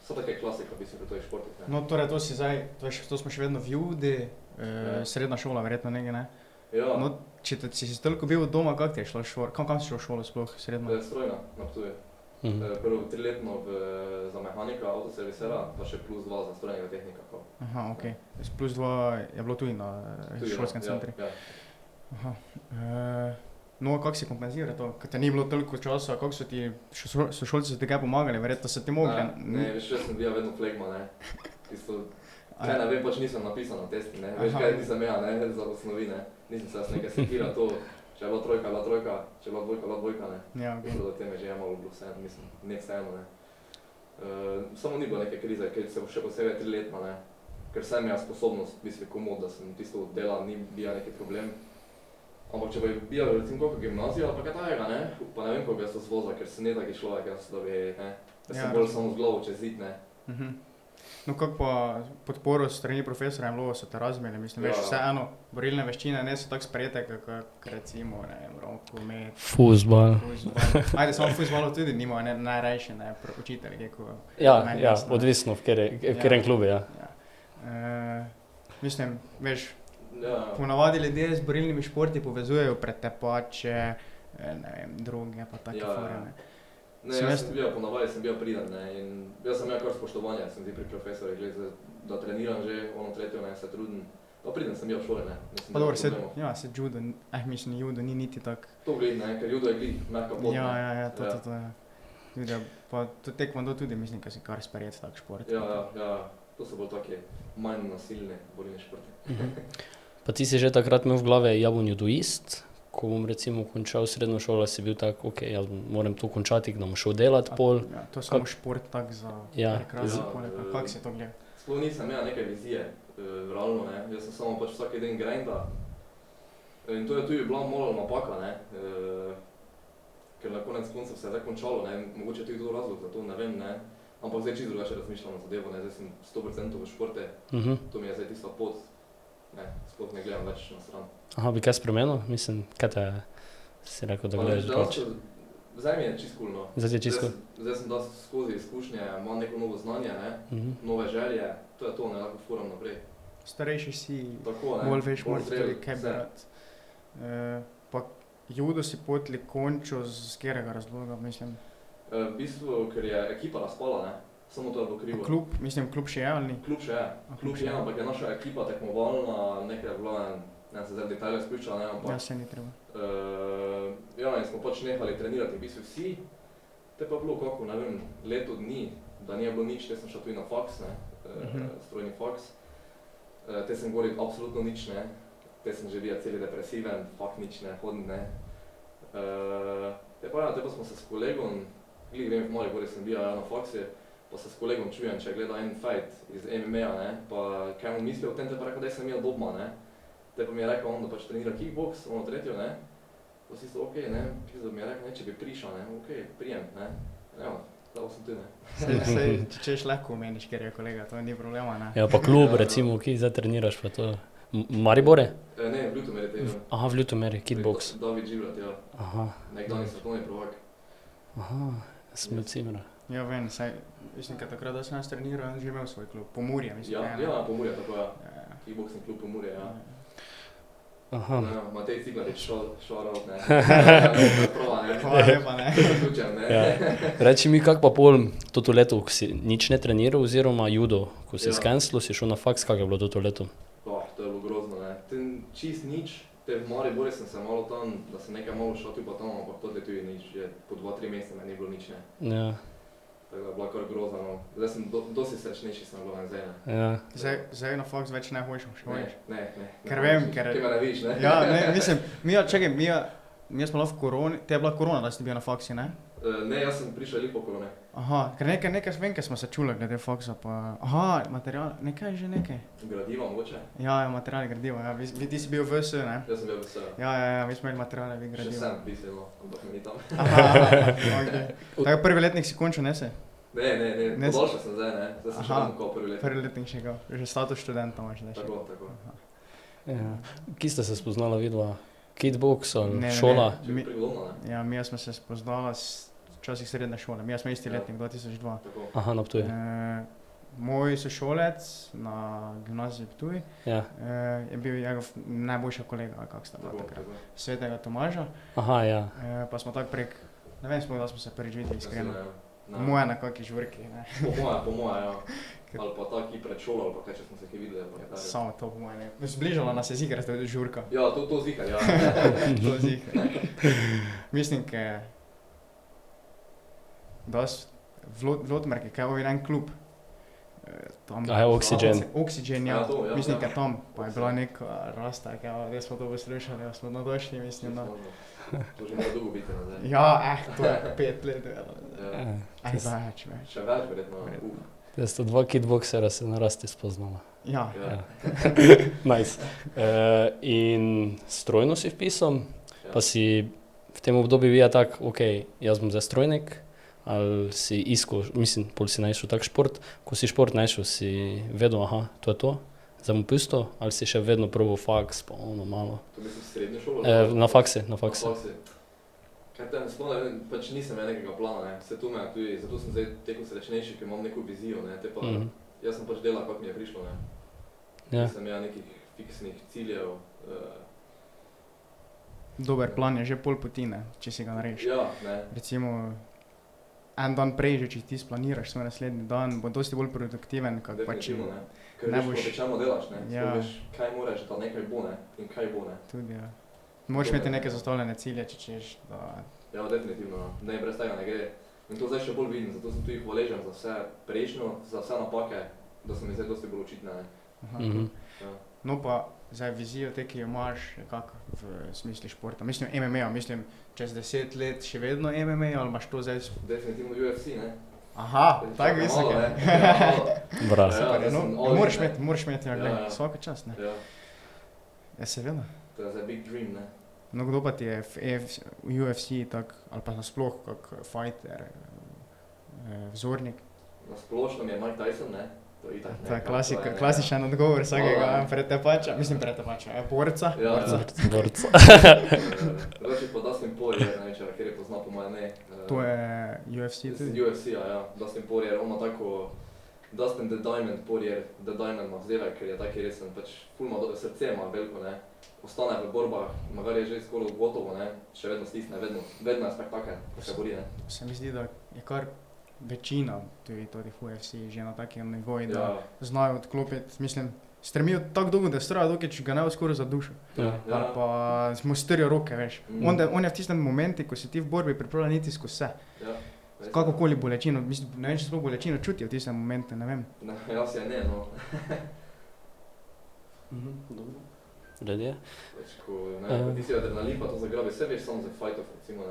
S1: So take klasika, mislim, pri teh športih, ne.
S2: No, torej to si zdaj, to smo še vedno v judi,
S1: Ja.
S2: srednja šola verjetno nekaj, ne.
S1: Ja,
S2: No, če si toliko bil doma, kako ti je šlo šolo, kam si šel v šolo sploh, srednjo?
S1: strojna, na Ptuju.
S3: Mhm.
S1: Prvo 3-letno za mehanika, avtoservisera, pa še +2 za strojnega tehnika.
S2: Aha, okej. Plus 2 je bilo tudi na
S1: Tudi,
S2: šolskem
S1: ja,
S2: centru.
S1: Ja.
S2: Aha. No, kako si kompenziral to, ker te ni bilo toliko časa, kako so ti sošolci ti kaj pomagali, verjetno so ti mogli.
S1: Ne, veš, jaz sem bil vedno flegma, ne. Tisto, kaj ne vem, pač nisem napisal na testi, ne. Veš,
S2: Aha.
S1: kaj nisem imel, ne, za osnovi, ne. Nisem se jaz nekaj sekiral to, če je bila trojka, če je bila dvojka, ne.
S2: Ja, okej.
S1: Tako da tem je že malo bilo vseeno, mislim, ne vseeno, ne. Samo ni bilo neke krize, ker se še posebej 3-letna, ne. Ker sem imel sposobnost, mislim, komod, da sem tisto delal, ni bil neki problem. Ampak če bi bil recimo kako gimnazijo ali pa kaj tajega, ne, pa ne vem, koliko jaz to zvoza, ker sem ne taki človek, jaz da bi, ne, jaz sem bolj samo z glavo čez zid, ne.
S2: No, kako pa podporo strani profesorja in vlogo so te razmeli, mislim, veš, vseeno, borilne veščine ne so tako sprejete, kako recimo, ne vem, rokomet,
S3: Fuzbal.
S2: Ajde, samo fuzbalu tudi nima najrajše, ne, učitelji, kako...
S3: Ja, odvisno v katerem klubu, ja.
S2: Mislim, veš, ponavadi ljudje z borilnimi športi povezujejo pretepače, ne vem, droge pa take fore, ne.
S1: Ne, jaz sem bil, ponavadi sem bil priden, ne, in jaz sem imel kar spoštovanje, sem pri profesorih, glede, da treniram že, tretjo, ne, se trudim. Pa priden sem bil v šoli, ne.
S2: Pa dobro, se judo, mislim, judo ni niti tak...
S1: To gled, ne, ker judo je gled, mehka pot, ne.
S2: Ja, to, judo, pa taekwondo tudi, mislim, ker si kar sprejet tak šport.
S1: Ja, to so bolj taki manj nasilni borilni športi.
S3: Pa ti si že takrat imel v glave judoist? Ko bom recimo končal srednjo šolo, si bil tak, ok, jaz moram to končati, da bom šel delat pol.
S2: Ja, to je samo šport tak za rekreacijo, kako si to gledal?
S1: Sploh nisem imel neke vizije, realno, ne, jaz sem samo pač vsak dan grinda. In to je tudi bila malo napaka, ne, ker na konec koncev se je zdaj končalo, ne, mogoče tudi to razlog za to, ne vem, ne. Ampak zdaj čisto drugače razmišljam na zadevo, ne, zdaj sem 100% v športe, to mi je zdaj tista pot, ne, sploh ne gledam več na stran.
S3: Aha, bi kaj spremenil? Mislim, kaj te si rekel, da gledaš drugače?
S1: Zdaj mi je čisto cool, no.
S3: Zdaj ti je čisto cool?
S1: Zdaj sem dosti skozi izkušnje, imam neko novo znanje, ne, nove želje, to je to, ne, lahko furam naprej.
S2: Starejši si,
S1: tako, ne,
S2: bolj veš, moraš tudi kaj brati. Pa judo si potli končil z katerega razloga, mislim?
S1: V bistvu, ker je ekipa razpala, ne. Samo to je bilo krivo.
S2: Klub, mislim, klub še je ali ni?
S1: Klub še je, ampak je naša ekipa tekmovalna, nekaj je bilo, ne se zdaj detalje spušča, ne, ampak...
S2: Ja, se ni treba.
S1: Ja, in smo pač nehali trenirati, v bistvu vsi. Te pa bilo kako, ne vem, leto dni, da nije bilo nič, te sem šel tudi na faks, ne, strojni faks. Te sem govoril absolutno nič, ne, te sem že bil celi depresiven, fakt nič ne, hodim, ne. Te pa smo se s kolegom, grem v Maribor, sem bil na faksi, pa se s kolegom čujem, če gleda en fight iz MMA, ne, pa kaj on misli o tem, te pa rekel, da sem imel doma, ne. Te pa mi je rekel on, da pač trenira kickboks, ono tretjo, ne. Pa si isto, okej, ne, pizdo mi je rekel, ne, če bi prišel, ne, okej, prijem, ne. Evo, dal sem tu, ne.
S2: Sej, češ lahko omeniš, ker je kolega, to ni problema, ne.
S3: Ja, pa klub, recimo, ki zdaj treniraš, pa to... Maribore?
S1: Ne, v Ljutomeri treniram.
S3: Aha, v Ljutomeri, kickboks.
S1: David Žibrat, ja.
S3: Aha.
S1: Nekdanji svetovni prvak.
S3: Aha, sem od Cimra.
S2: Ja, vem, saj, mislim, kad takrat, da sem nas treniral, on že imel svoj klub, Pomurje, mislim, ne.
S1: Ja, Pomurje, tako ja. Kickboksni klub Pomurje, ja.
S3: Aha.
S1: Matej Ciglarič, šout, ne.
S2: Hvala lepa, ne.
S1: Zaključen, ne.
S3: Reči mi, kak pa pol toto leto, ko si nič ne treniral, oziroma judo, ko si skenslil, si šel na faks, kak je bilo toto leto?
S1: To je bilo grozno, ne. Čist nič, te v Maribore sem se malo tam, da sem nekaj malo šel tu pa tam, ampak to leto je nič, že po 2-3 mesece me ni bilo nič, ne.
S3: Ja.
S1: Tako da je bila kar grozna, no. Zdaj sem dosti srečnejši sem bilo zdaj, ne.
S3: Ja.
S2: Zdaj na faks več ne hočeš, še hočeš?
S1: Ne.
S2: Ker vem, ker...
S1: Ti me ne vidiš, ne.
S2: Ja, ne, mislim, mi smo bila v koroni, te je bila korona, da si bil na faksi, ne?
S1: Ne, jaz sem prišel ali po korone.
S2: Aha, ker nekaj vem, ker smo se čuli glede faksa, pa... Aha, material, nekaj že nekaj.
S1: Gradiva mogoče?
S2: Ja, materiali gradiva, ja, ti si bil VS, ne?
S1: Jaz sem bil VS.
S2: Ja, mi smo imeli materiale, vi gradiva.
S1: Še sem pisal, no, ampak me ni tam.
S2: Aha, okej. Tako prvi letnik si končil, ne se?
S1: Ne, podaljšal sem zdaj, ne, zdaj sem še vedno kao prvi letnik.
S2: Prvi letnik še kao, že status študenta imaš, ne?
S1: Tako.
S3: Ja, kje ste se spoznala vidva? Kickboks ali šola?
S2: Ja, mi smo se spoznala včasih srednje šole, mi smo isti letnik, 2002.
S3: Aha, na Ptuju.
S2: Moj sošolec na gimnaziji Ptuj je bil njegov najboljša kolega, kak sta bila takrat, Svetega Tomaža.
S3: Aha, ja.
S2: Pa smo tako prek, ne vem sploh, da smo se prvič videli iskreno. Moja na kakšni žurki, ne.
S1: Po moja, ja. Ali pa taki pred šolo, ali pa kaj, če smo se kaj videli, pa kaj tako.
S2: Samo to po moje, ne. Zbližala nas je zikar, da je žurka.
S1: Ja, to zikar, ja.
S2: To zikar. Mislim, ke... v Ljutomerki, kaj je en klub.
S3: Aha, Oxygen.
S2: Oxygen, ja. Mislim, ke tam, pa je bila neka rasta, da smo to poslušali, da smo nadošli, mislim, da...
S1: To že mora dolgo biti nazaj.
S2: Ja, to je 5 let. Aj, več.
S1: Še več, verjetno.
S3: Jaz sta dva kitboksera se na rasti spoznala.
S2: Ja.
S3: Nice. In strojno si vpisal, pa si v tem obdobju videl tak, jaz bom zdaj strojnik, ali si iskal, mislim, pol si našel tak šport, ko si šport našel, si vedel, to je to, zdaj bom pustil, ali si še vedno probal faks, pa ono malo.
S1: To mislim srednjo šolo?
S3: Na faksi.
S1: Kaj te sploh ne vem, pač nisem imel nekega plana, Vse tu me tudi, zato sem zdaj tekel srečnejši, ker imam neko vizijo, Jaz sem pač delal, kako mi je prišlo, Nisem imel nekih fiksnih ciljev.
S2: Dober plan je že pol poti, če si ga narediš.
S1: Ja,
S2: Recimo, en dan prej že, če ti splaniraš svoj naslednji dan, bo dosti bolj produktiven, kak pač...
S1: Definitivno, Ker veš, po čemu delaš, Veš, kaj moraš, da nekaj bo, in kaj bo,
S2: Tudi, Moraš imeti neke zastavljene cilje, če češ, da...
S1: Ja, definitivno, brez tega ne gre. In to zdaj še bolj vidim, zato sem tudi hvaležen za vse prejšnjo, za vse napake, da so mi zdaj dosti bolj očitne,
S2: No pa, zdaj vizijo te, ki jo imaš, kako v smislu športa? Mislim MMA, mislim, čez 10 let še vedno MMA, ali imaš to zdaj...
S1: Definitivno UFC,
S2: Aha, tako visoko.
S3: Bravo.
S2: Super, moraš imeti, vsaka čast, Ja, seveda.
S1: To je zdaj big dream,
S2: No, kdo pa ti je v UFC tak, ali pa nasploh kak fighter, vzornik?
S1: Nasplošno mi je Mike Tyson, To je itak,
S2: To je klasičen odgovor vsakega pretepača, borca.
S3: Borca.
S1: Drugače pa Dustin Poirier, največja, kjer je pozna po moje
S2: To je UFC tudi?
S1: UFC, Dustin Poirier, on ima tako Dustin the Diamond Poirier, the Diamond ima vzdevek, ker je taki resen, pač ful ima srce ima veliko, Ostane v borbah, magar je že skoraj gotovo, Še vedno stisne, vedno je spektakel, ko se bori,
S2: Se mi zdi, da je kar večina tudi v UFC že na takem nivoju, da znajo odklopiti, mislim, stremijo tako dolgo, da straja, dokaj če ga ne bo skoraj za dušo. Ali pa mu strjo roke, veš. On je v tistem momenti, ko si ti v borbi pripravljen iti skozi vse. Kakokoli bolečino, mislim, ne vem, če sploh bolečino čutijo v tistem momentu, ne vem.
S1: Jaz je ne,
S3: Dobro. Redje?
S1: Ti si adrenalin, pa to zagrabi vse, veš, samo za fight-off, recimo,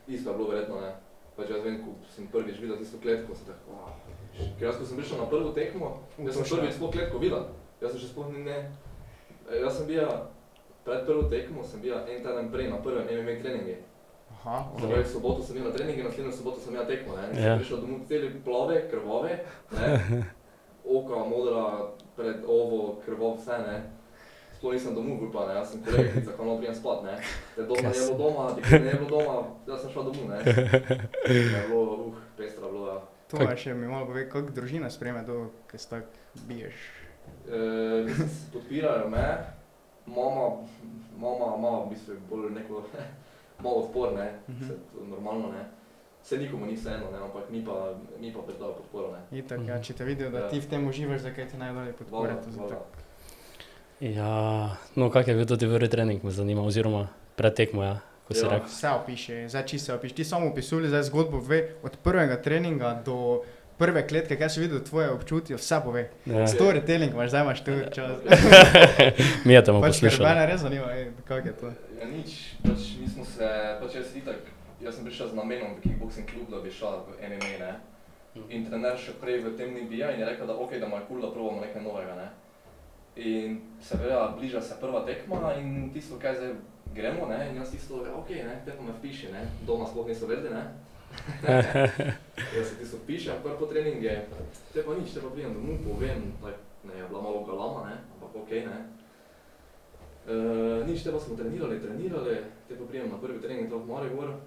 S1: Isto je bilo verjetno, Pač jaz vem, ko sem prvič videl tisto kletko, sem tako, Ker jaz, ko sem prišel na prvo tekmo, jaz sem prvič sploh kletko videl. Jaz sem še sploh Jaz sem bil, pred prvo tekmo sem bil en teden prej na prvem MMA treningi. V soboto sem bil na treningi, naslednjo soboto sem imel tekmo, Sem prišel domov celi plave, krvave, Oka modra, pred ovo, krvav, vse, Sploh nisem domov upal, Jaz sem kolegica, ko malo prijem spat, Doma ni bilo doma, dikaj ne bilo doma, jaz sem šla domov, Je bilo, pestra bilo,
S2: To še mi malo pove, kako družina sprejme to, ko se tako biješ?
S1: Podpirajo me, mama ima v bistvu bolj neko, malo odpor, Vse to normalno, Vse nikomu ni vseeno, ampak mi pa predajo podporo,
S2: Itak, če te vidijo, da ti v tem uživaš, zakaj ti najbolje podpore, to zato.
S3: Ja, no, kak je bil tudi prvi trening, me zanima, oziroma pred tekmo, ko si rekel?
S2: Vse opiši, zdaj čisto se opiši. Ti samo opisuli zdaj zgodbo, od prvega treninga do prve kletke, kaj si videl, tvoje občutje, vse pove. Storytelling imaš, zdaj imaš tu čas.
S3: Mi je tamo poslušal.
S2: Pač, ker mene res zanima, kak je to.
S1: Ja, nič, pač mi smo se, jaz sem prišel z namenom v kickboxing klub, da bi šel v MMA, In trener še prej v tem ni bil in je rekel, da da mu je cool, da probamo nekaj novega, In seveda, bliža se prva tekma in tisto, kaj zdaj gremo, in jaz tisto, te pa me vpiši, Doma sploh niso vedeli, Jaz se tisto vpišem, kar po treninge, te pa nič, te pa prijem domov, povem, je bila malo galama, ampak nič, te pa smo trenirali, te pa prijem na prvi trening v Maribor,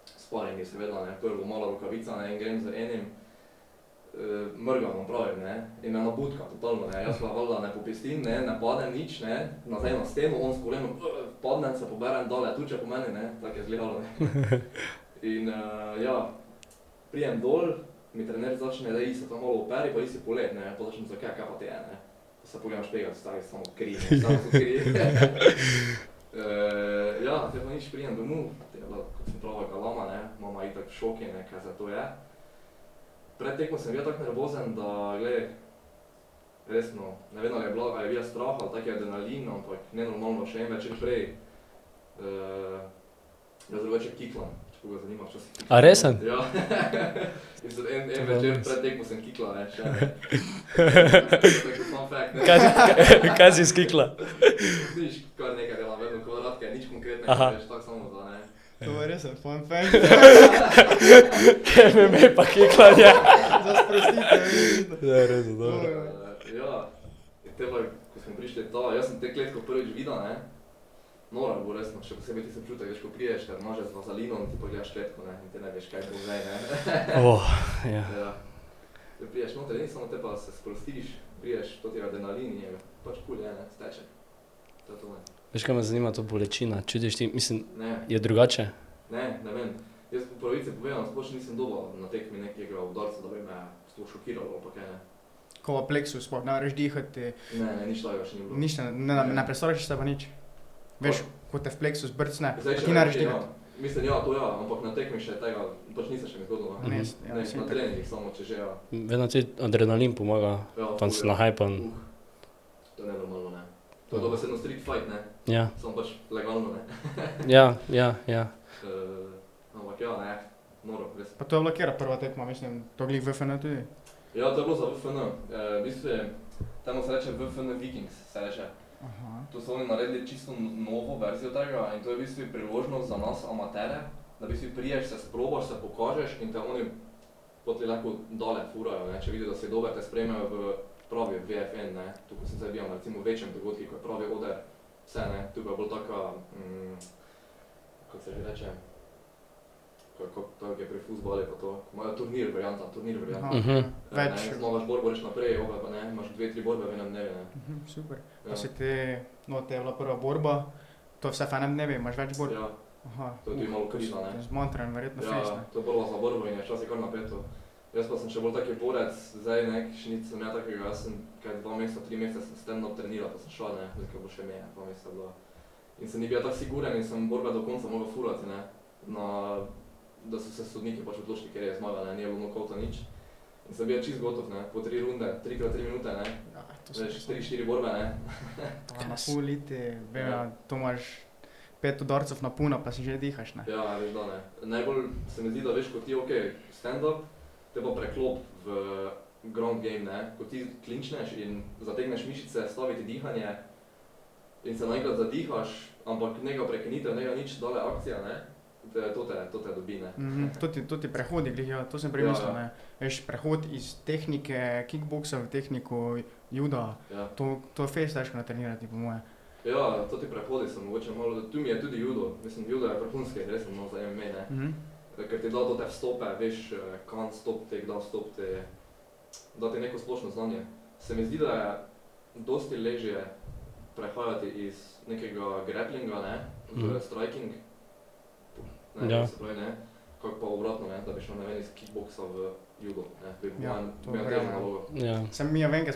S1: sparingi seveda, prvo mala rokavica, in grem z enim, mrgam, pravim, in me nabutka totalno, jaz pa valjda ne popestim, ne padem nič, nazaj na steno, on s kolenom, padnem se, poberem dale, tuče po meni, tako je zgledalo, In prijem dol, mi trener začne, da se tam malo operi, pa isi polet, pa začnem zakaj pa te je, Pa se pogledam špegat, stari samo kri, samo so kri. Te pa nič prijem domov, te je bila, kot sem prava galama, mama itak v šoki, kaj za to je. Pred tekmo sem bil tako nervozen, da, glej, resno, ne vem, ali je bil strah ali tak adrenalin, ampak nenormalno še en večer prej, jaz drugače kiklam. koga zanima, čo si.
S3: A resen?
S1: Ja. In so en večer pred tekmo sem kikla, ne, še ne. Tako fun fact, ne.
S3: Kaj si skikla?
S1: Nič, kar nekaj delam, vedno kvadratke, nič konkretnega,
S3: Aha.
S1: veš, tako samo za, ne.
S2: To je res fun fact.
S3: MMA pa kiklanje.
S2: Za sprostitev, vidno.
S3: Ja, res je dobro.
S1: Ja, in teba, ko smo prišli ta, jaz sem te kletko prvič videl, ne. Nora bo resno, še posebej ti se občutek, veš, ko priješ, ker maže z vazalinom, ti pa gledaš kletko, ne, in te ne veš, kaj bo zdaj, ne.
S3: Ja.
S1: Ja. Te priješ noter, in samo te pa se sprostiš, priješ, to ti je adrenalin in je pač cool, ne, steče. To je to, ne.
S3: Veš, kaj me zanima, to bolečina, čutiš ti, mislim,
S1: Ne,
S3: je drugače?
S1: ne vem. Jaz po pravici povedano, sploh nisem dobil na tekmi nekega udarca, da bi me sploh šokiralo, pa kaj ne.
S2: Ko v pleksu sploh ne moreš dihati,
S1: Ne, nič takega še ni bilo.
S2: nič ne predstavljaš se pa nič. Veš, ko te v pleksu zbrcne,
S1: Zdaj,
S2: ti ne moreš
S1: ja,
S2: dihati.
S1: mislim, ja, to ja, ampak na tekmi še tega, pač nisem še mi zgodilo.
S3: Mhm.
S1: Ne,
S2: Ja,
S1: ne,
S2: saj
S1: na
S2: tako.
S1: treningih samo, če že, ja.
S3: Vedno ti adrenalin pomaga,
S1: Ja,
S3: tam
S1: ful,
S3: si
S1: ja.
S3: nahajpan.
S1: To je nenormalno, ne. To je dobesedno street fight, ne.
S3: Ja,
S1: Samo pač legalno, ne.
S3: ja.
S1: Ampak ja, ne, noro, res.
S2: Pa to je bila kera prva tekma, mislim, to glih VFN tudi.
S1: Ja, to je bilo za VFN. V bistvu je, temu se reče VFN Vikings, se reče.
S2: Aha.
S1: To so oni naredili čisto novo verzijo tega in to je v bistvu priložnost za nas amatere, da v bistvu priješ, se sprobaš, se pokažeš in te oni potem lahko dole furajo, ne. Če vidijo, da si dober, te sprejmejo v pravi VFN, ne. Tukaj sem zdaj bil na recimo večjem dogodki, ko je pravi oder, vse, ne. Tukaj je bolj taka, kako se že reče, kako je pri fuzbali pa to, imajo turnir varianta.
S2: Aha.
S3: Mhm.
S2: Več.
S1: Ne, zmagaš borbo, greš naprej, opet pa ne, imaš 2-3 borbe v enem dnevi, ne.
S2: Super.
S1: Ja.
S2: Pa si ti, no, te je bila prva borba, to je vse v enem dnevi, imaš več borb?
S1: Ja,
S2: Aha.
S1: to je tudi malo kriza, ne.
S2: Zmontran, verjetno
S1: Ja,
S2: fejst, ne?
S1: to je borba za borbo in je včasih kar napeto. Jaz pa sem še bolj taki borec, zdaj ne, še nič sem ja takega, jaz sem kaj 2 meseca, 3 mesece sem stand-up treniral, pa sem šel, ne, zdaj bo še meja, 2 meseca bila. In sem ni bil tako siguren in sem borbe do konca mogel furati, ne, da so se sodniki pač odločili, ker je zmagal, ne, ni bilo nokauta nič. In sem bil čisto gotov, ne, po 3 runde, 3x3 minute, ne,
S2: Ja, to so
S1: veš, 3-4 borbe, ne.
S2: na pol liti, vem,
S1: Ja.
S2: to imaš 5 udarcev na puno, pa si že dihaš, ne?
S1: Ja, veš da ne. Najbolj se mi zdi, da veš, ko ti ok, stand-up, te pa preklop v ground game, ne, ko ti klinčneš in zategneš mišice, staviti dihanje in se naenkrat zadihaš, ampak nega prekinitev, nega nič dale akcija, ne, to te dobi, ne.
S2: To ti prehodi, glih, ja, to sem premislil,
S1: Ja, ja.
S2: ne? Veš, prehod iz tehnike kickboksa v tehniko juda,
S1: Ja.
S2: to je fejst težko natrenirati, po moje.
S1: Ja, to ti prehodi so mogoče malo, tu mi je tudi judo, mislim, judo je vrhunski, res no za MMA, ne. Ker ti da to te vstope, veš, can't stop te, kdaj stop te, da ti neko splošno znanje. Se mi zdi, da je dosti ležje prehajati iz nekega grapplinga, ne, v striking, ne,
S3: Ja.
S1: se pravi, ne, kako pa obratno, ne, da bi šel, ne vem, iz kickboksa v judo, ne, bi
S2: Ja,
S1: manj,
S2: to
S1: imel
S2: verjamem.
S1: težjo nalogo.
S3: Ja.
S2: Sem mi je venkrat,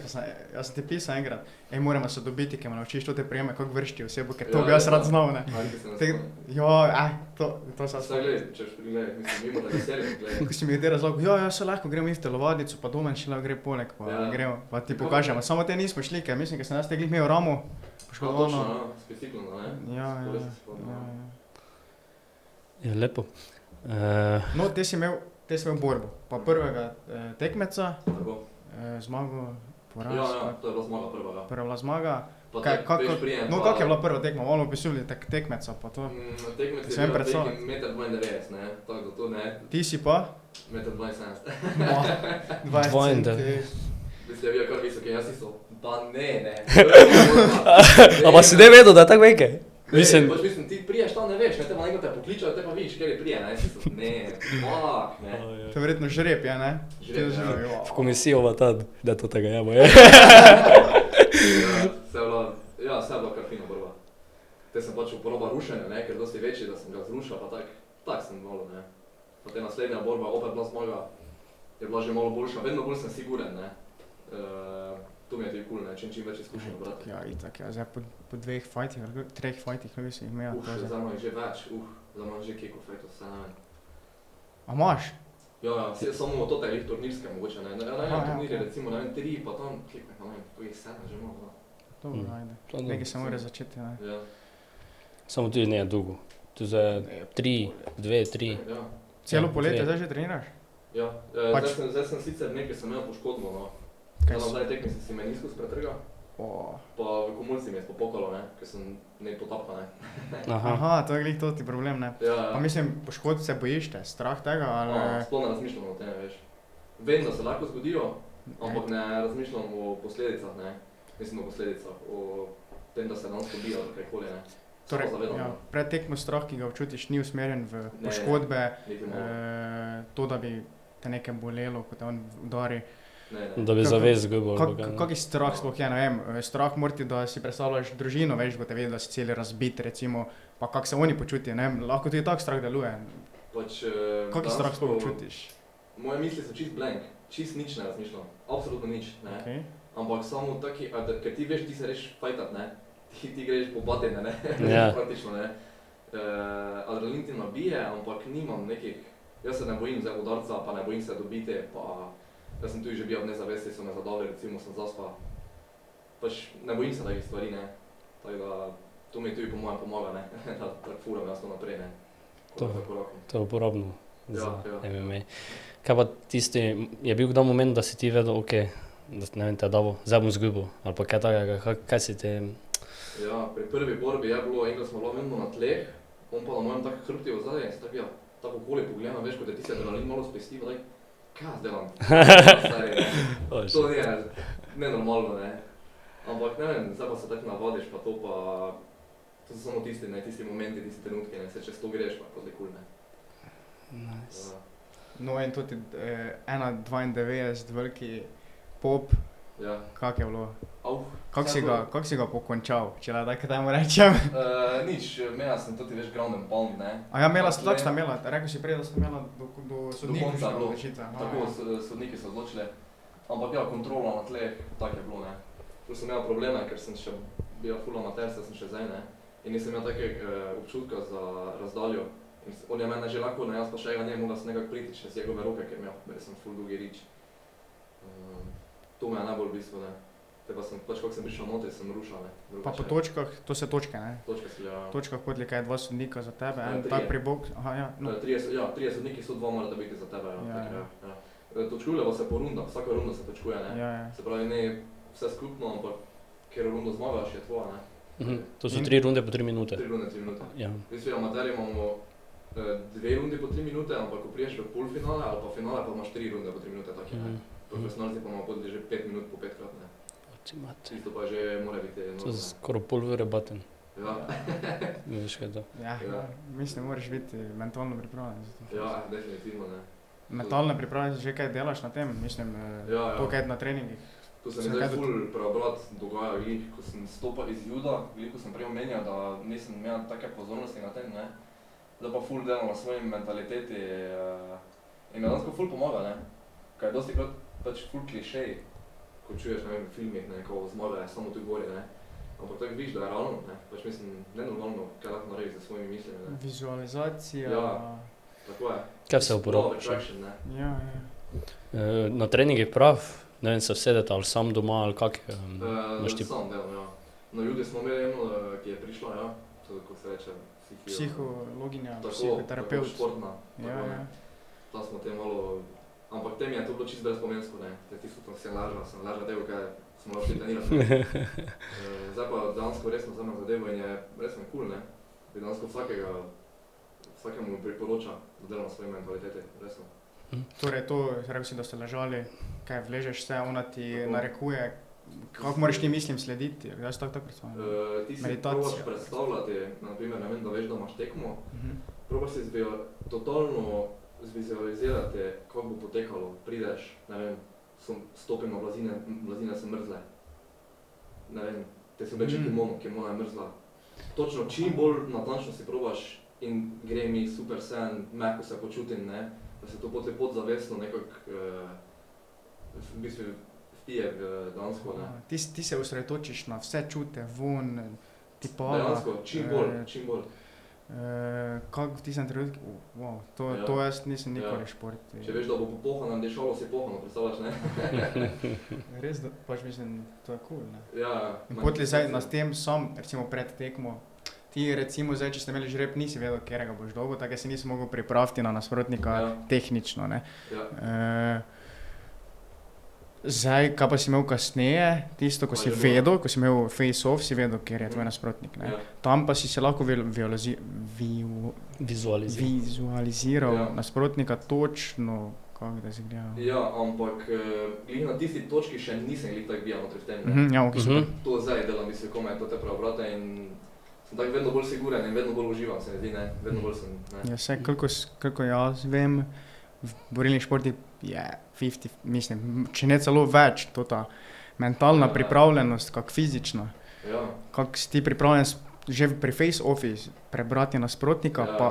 S2: jaz sem ti pisal enkrat, moramo se dobiti, ker me naučiš to te prijeme, kako vršti osebo, ker to
S1: Ja,
S2: bi jaz
S1: ja.
S2: rad znal, ne.
S1: Ajde, se ne
S2: Te-
S1: spomnim.
S2: To se
S1: Saj gledaj, če gledaj, mislim, mimo da veselje, gledaj.
S2: Ko si mi je razložil, ja, se lahko gremo v telovadnico, pa domen šele gre poleg, pa
S1: Ja.
S2: gremo, pa ti pokažemo. Samo te nismo šli, ker mislim, ker sem jaz te glih imel ramo,
S1: Točno,
S2: poškodovano.
S1: no, s biciklom, ne.
S2: Ja, ja,
S1: Kolesi se spomnim,
S2: ja,
S1: no.
S2: ja.
S3: Je lepo.
S2: No, te si imel borbo, pa prvega tekmeca,
S1: Tako.
S2: zmago, poraz,
S1: Ja, ja, to je bila zmaga prva, ja.
S2: prva bila zmaga.
S1: Pa
S2: Kaj,
S1: tako, veš,
S2: kako,
S1: prijem
S2: no,
S1: pa-
S2: kako je bila prva tekma, malo opisuli tekmeca, pa to.
S1: Tekmec
S2: Si
S1: je
S2: vem
S1: bil
S2: predstavljati.
S1: 1,92 m, ne, tako da to ne,
S2: Ti si pa?
S1: 1,72 m.
S2: No, 20
S3: Dvajset.
S2: centi.
S1: Mislim, je bil kar visok in jaz isto, pa ne.
S3: A pa si ne vedel, da je tako veke? Mislim,
S1: Pač mislim, ti priješ tam, ne veš, ne, te pa nekdo te pokliče, te pa vidiš, kjer je prije, ne, si so, ne, fuck, ne.
S2: To je verjetno žreb, ja, ne?
S1: Žreb,
S2: Ti
S1: ja.
S2: žreb, ja.
S3: v komisijo va ta, da to tega jamo, je.
S1: Ja, se je bila, ja, se je bila kar fina borba. Te sem pač uporabljal rušenje, ne, ker dosti večji, da sem ga zrušil, pa tak sem malo, ne. Pa te naslednja borba, opet bila zmaga, je bila že malo boljša, vedno bolj sem siguren, ne. To mi je tudi cool, ne, čim več izkušenj brati.
S2: Ja, itak, ja, zdaj po 2 fajtih, ali 3 fajtih, kako si jih imel. to je zdaj.
S1: Za moj že več, za moj že keko fajto, vse ne vem.
S2: A imaš?
S1: Ja, ja, samo to te turnirske mogoče, ne, ne,
S2: Aha, ja,
S1: turnirje,
S2: okej.
S1: recimo, ne vem, 3, pa tam, keko, ne vem, to je 7 že malo,
S2: To
S3: Mm.
S2: ajde.
S3: To ne.
S2: Nekaj se mora začeti, ne?
S1: ja.
S3: Samo tudi ne je dolgo. Tu za 3, 2, 3.
S1: Ja.
S2: Celo poletje zdaj že treniraš?
S1: Ja, zdaj sem sicer nekaj sem imel poškodbo, no. Zdaj tekmi sem si meniskus pretrgal. Pa v komulci mi je popokalo, ne, ker sem potapal, ne.
S2: Aha, to je glih to ti problem, ne.
S1: Ja.
S2: Pa mislim, poškodb se bojiš te, strah tega, ali...
S1: Sploh ne razmišljam o tem, veš. Vem, da se lahko zgodijo, ampak ne razmišljam o posledicah, ne. Mislim o posledicah, o tem, da se dejansko bije ali kajkoli, ne.
S2: Torej, ja, pred tekmo strah, ki ga občutiš, ni usmerjen v poškodbe, to, da bi te nekaj bolelo, ko te on udari.
S3: Da bi zavez zgubil.
S2: Kaki strah sploh je, ne vem, strah morati, da si predstavljaš družino, veš, ko te vidi, da si celi razbit, recimo, pa kak se oni počutijo, ne vem, lahko tudi tak strah deluje. Kaki strah sploh občutiš?
S1: Moje misli so čist blank, čist nič ne razmišljam, absolutno nič, ne. Ampak samo taki, ker ti veš, ti se reš fajtat, ne. Ti greš po batine, ne, praktično, ne. Adrenalin ti nabije, ampak nimam nekih, jaz se ne bojim zdaj udarca, pa ne bojim se dobiti, pa jaz sem tudi že bil v nezavesti, so me zadavili, recimo sem zaspal. Pač ne bojim se takih stvari, ne, tako da to mi tudi po mojem pomaga, ne, da tako furam jaz to naprej, ne.
S3: To je uporabno za MMA. Kaj pa tisti, je bil kdaj moment, da si ti vedel, okej, da ne vem, te davo, zdaj bom zgubil, ali pa kaj takega, kaj si ti...
S1: Ja, pri prvi borbi je bilo, enkrat smo bilo na tleh, on pa na mojem tako hrbti v zadaj in se tako, ja, tako okoli pogledam, veš, kot da ti se adrenalin malo spesti, pa kaj jaz delam? To ni nenormalno, ne. Ampak ne vem, zdaj pa se tako navadiš, pa to pa, to so samo tisti, ne, tisti momenti, tisti trenutki, ne, se čez to greš, pa kot je kul, ne.
S3: Nice.
S2: No in tudi 1,92 veliki pop, kak je bilo? Kako si ga pokončal, če tako temu rečem?
S1: Nič, imela sem tudi več ground and pound, ne.
S2: A ja, tako sta imela, rekel si prej, da sta imela do sodnikov šla odločitve.
S1: Tako, sodniki so odločili, ampak ja, kontrola na tleh, tako je bilo, ne. Tu sem imel probleme, ker sem še bil full amater, sem še zdaj, ne. In nisem imel takega občutka za razdaljo. On je mene že lahko, ne, jaz pa še ne, mogla sem nekako priti še z njegove roke, ker sem full dolgi rič. To me je najbolj v bistvu, ne. Te pa sem, pač kako sem prišel notri, sem rušal, ne.
S2: Pa po točkah, to se točke, ne?
S1: Točke so, ja.
S2: Točkah Kotlika je 2 sodnika za tebe, en tak pri boks, aha, ja.
S1: Trije sodniki so 2 morata biti za tebe, ja. Točkuje pa se po rundah, vsaka runda se točkuje, ne. Se pravi, ne vse skupno, ampak ker rundo zmagaš, je tvoja, ne.
S3: To so 3 runde po 3 minute.
S1: 3 runde, 3 minute.
S3: Ja.
S1: V bistvu amaterji imamo 2 rundi po 3 minute, ampak ko priješ v polfinale ali pa finale, pa imaš 3 runde po 3 minute, tak je, ne. Profesionalci pa imamo že 5 minut po 5 krat, ne. Isto pa že mora biti...
S3: To je skoro pol ure baten.
S1: Ja.
S3: Veš kaj je to.
S2: Ja, mislim, moraš biti mentalno pripravljen za to.
S1: Ja, definitivno, ne.
S2: Mentalno pripravljen, že kaj delaš na tem, mislim, to kaj na treningih.
S1: To se mi zdaj ful preobrat dogaja, ko sem stopal iz juda, ko sem prej omenjal, da nisem imel take pozornosti na tem, ne. Da pa ful delam na svoji mentaliteti in me dansko ful pomaga, ne. Kaj je dosti krat pač ful klišej, ko čuješ, ne vem, v filmih, ne, ko zmaga je samo tu gori, ne. Ampak tako vidiš, da je realno, ne. Pač mislim, nenormalno, kaj lahko narediš za svojimi mislimi, ne.
S2: Vizualizacija.
S1: Ja, tako je.
S3: Kaj vse uporabljaš?
S2: Ja.
S3: Na treningih prav, ne vem, se vsedete ali sam doma ali kak?
S1: Sam delam, ja. Na Judi smo imeli eno, ki je prišla, ja, to, ko se reče,
S2: psihologinja, psihoterapeut.
S1: Tako športna.
S2: Ja.
S1: Ta smo te malo, ampak tem je to bilo čisto brezpomensko, ne. Tisto sem lažal tega, kaj smo lahko trenirali. Zdaj pa dejansko resno vzamem zadevo in je resno kul, ne. Bi dejansko vsakemu priporoča, da dela na svoji mentaliteti, resno.
S2: Torej to, rekel si, da ste ležali, kaj vležeš se, ona ti narekuje, kako moraš ti mislim slediti, jaz si tako predstavljam?
S1: Ti si probaš predstavljati, naprimer, ne vem, da veš, da imaš tekmo, probaš si totalno zvizualizirati, kako bo potekalo, prideš, ne vem, stopim na blazine so mrzle, ne vem, te se obleče kimono je mrzla. Točno, čim bolj natančno si probaš in gre mi super sen, mehko se počutim, ne, da se to potem podzavestno nekako v bistvu vpije v dansko, ne.
S2: Ti se osredotočiš na vse čute, von, tipala.
S1: Dejansko, čim bolj.
S2: Kako v tistem trenutku, wow, to jaz nisem nikoli šport.
S1: Če veš, da bo po pohanem dešalo, si pohano, predstavljaš, ne?
S2: Res, pač mislim, to je cool, ne?
S1: Ja.
S2: In potlej zdaj na tem sam, recimo pred tekmo, ti recimo zdaj, če ste imeli žreb, nisi vedel, kjerega boš dolgo, tako se nisi mogel pripraviti na nasprotnika tehnično, ne. Zdaj, kaj pa si imel kasneje, tisto, ko si vedel, ko si imel face-off, si vedel, kjer je tvoj nasprotnik, ne. Tam pa si se lahko vizualiziral nasprotnika točno, kako da si gledal.
S1: Ja, ampak glih na tisti točki še nisem glih tako bijal notri v tem, ne.
S2: Ja, ok, super.
S1: To zdaj delam, mislim, komaj to te preobrate in sem tako vedno bolj siguren in vedno bolj uživam, se mi zdi, ne, vedno bolj sem, ne.
S2: Ja, vse, koliko jaz vem, v borilnih športih je 50, mislim, če ne celo več, to ta mentalna pripravljenost, kak fizična.
S1: Ja.
S2: Kak si ti pripravljen že pri face-offi prebrati nasprotnika, pa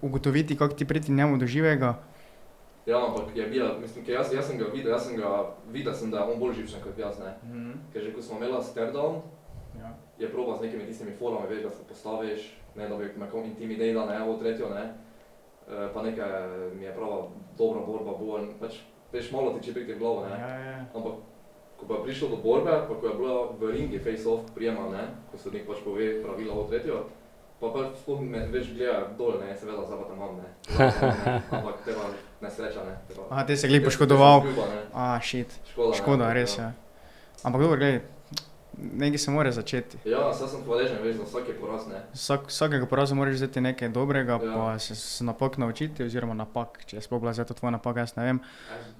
S2: ugotoviti, kak ti priti njemu do živega.
S1: Ja, ampak je bila, mislim, ker jaz sem ga videl, da je on bolj živčen kot jaz, ne. Ker že ko smo imela stare-down, je proba z nekimi tistimi forami, veš, da se postaviš, ne, da bi me kom intimidejda, ne, v tretjo, ne. Pa nekaj mi je prava dobra borba, bolj, pač, veš, malo ti če priti v glavo, ne. Ampak, ko pa je prišlo do borbe, pa ko je bila v ringi face-off prijema, ne, ko sodnik pač pove pravila v tretjo, pa sploh me več gleda dol, ne, seveda zdaj pa tam imam, ne. Ampak teba nesreča, ne.
S2: Aha, te se glih poškodoval. Shit. Škoda, res, ja. Ampak dobro, gledaj, nekaj se mora začeti.
S1: Ja, saj sem hvaležen, veš, za vsaki poraz, ne.
S2: Vsakega poraza moraš vzeti nekaj dobrega, pa se napak naučiti, oziroma napak, če je sploh bila zdaj to tvoja napaka, jaz ne vem.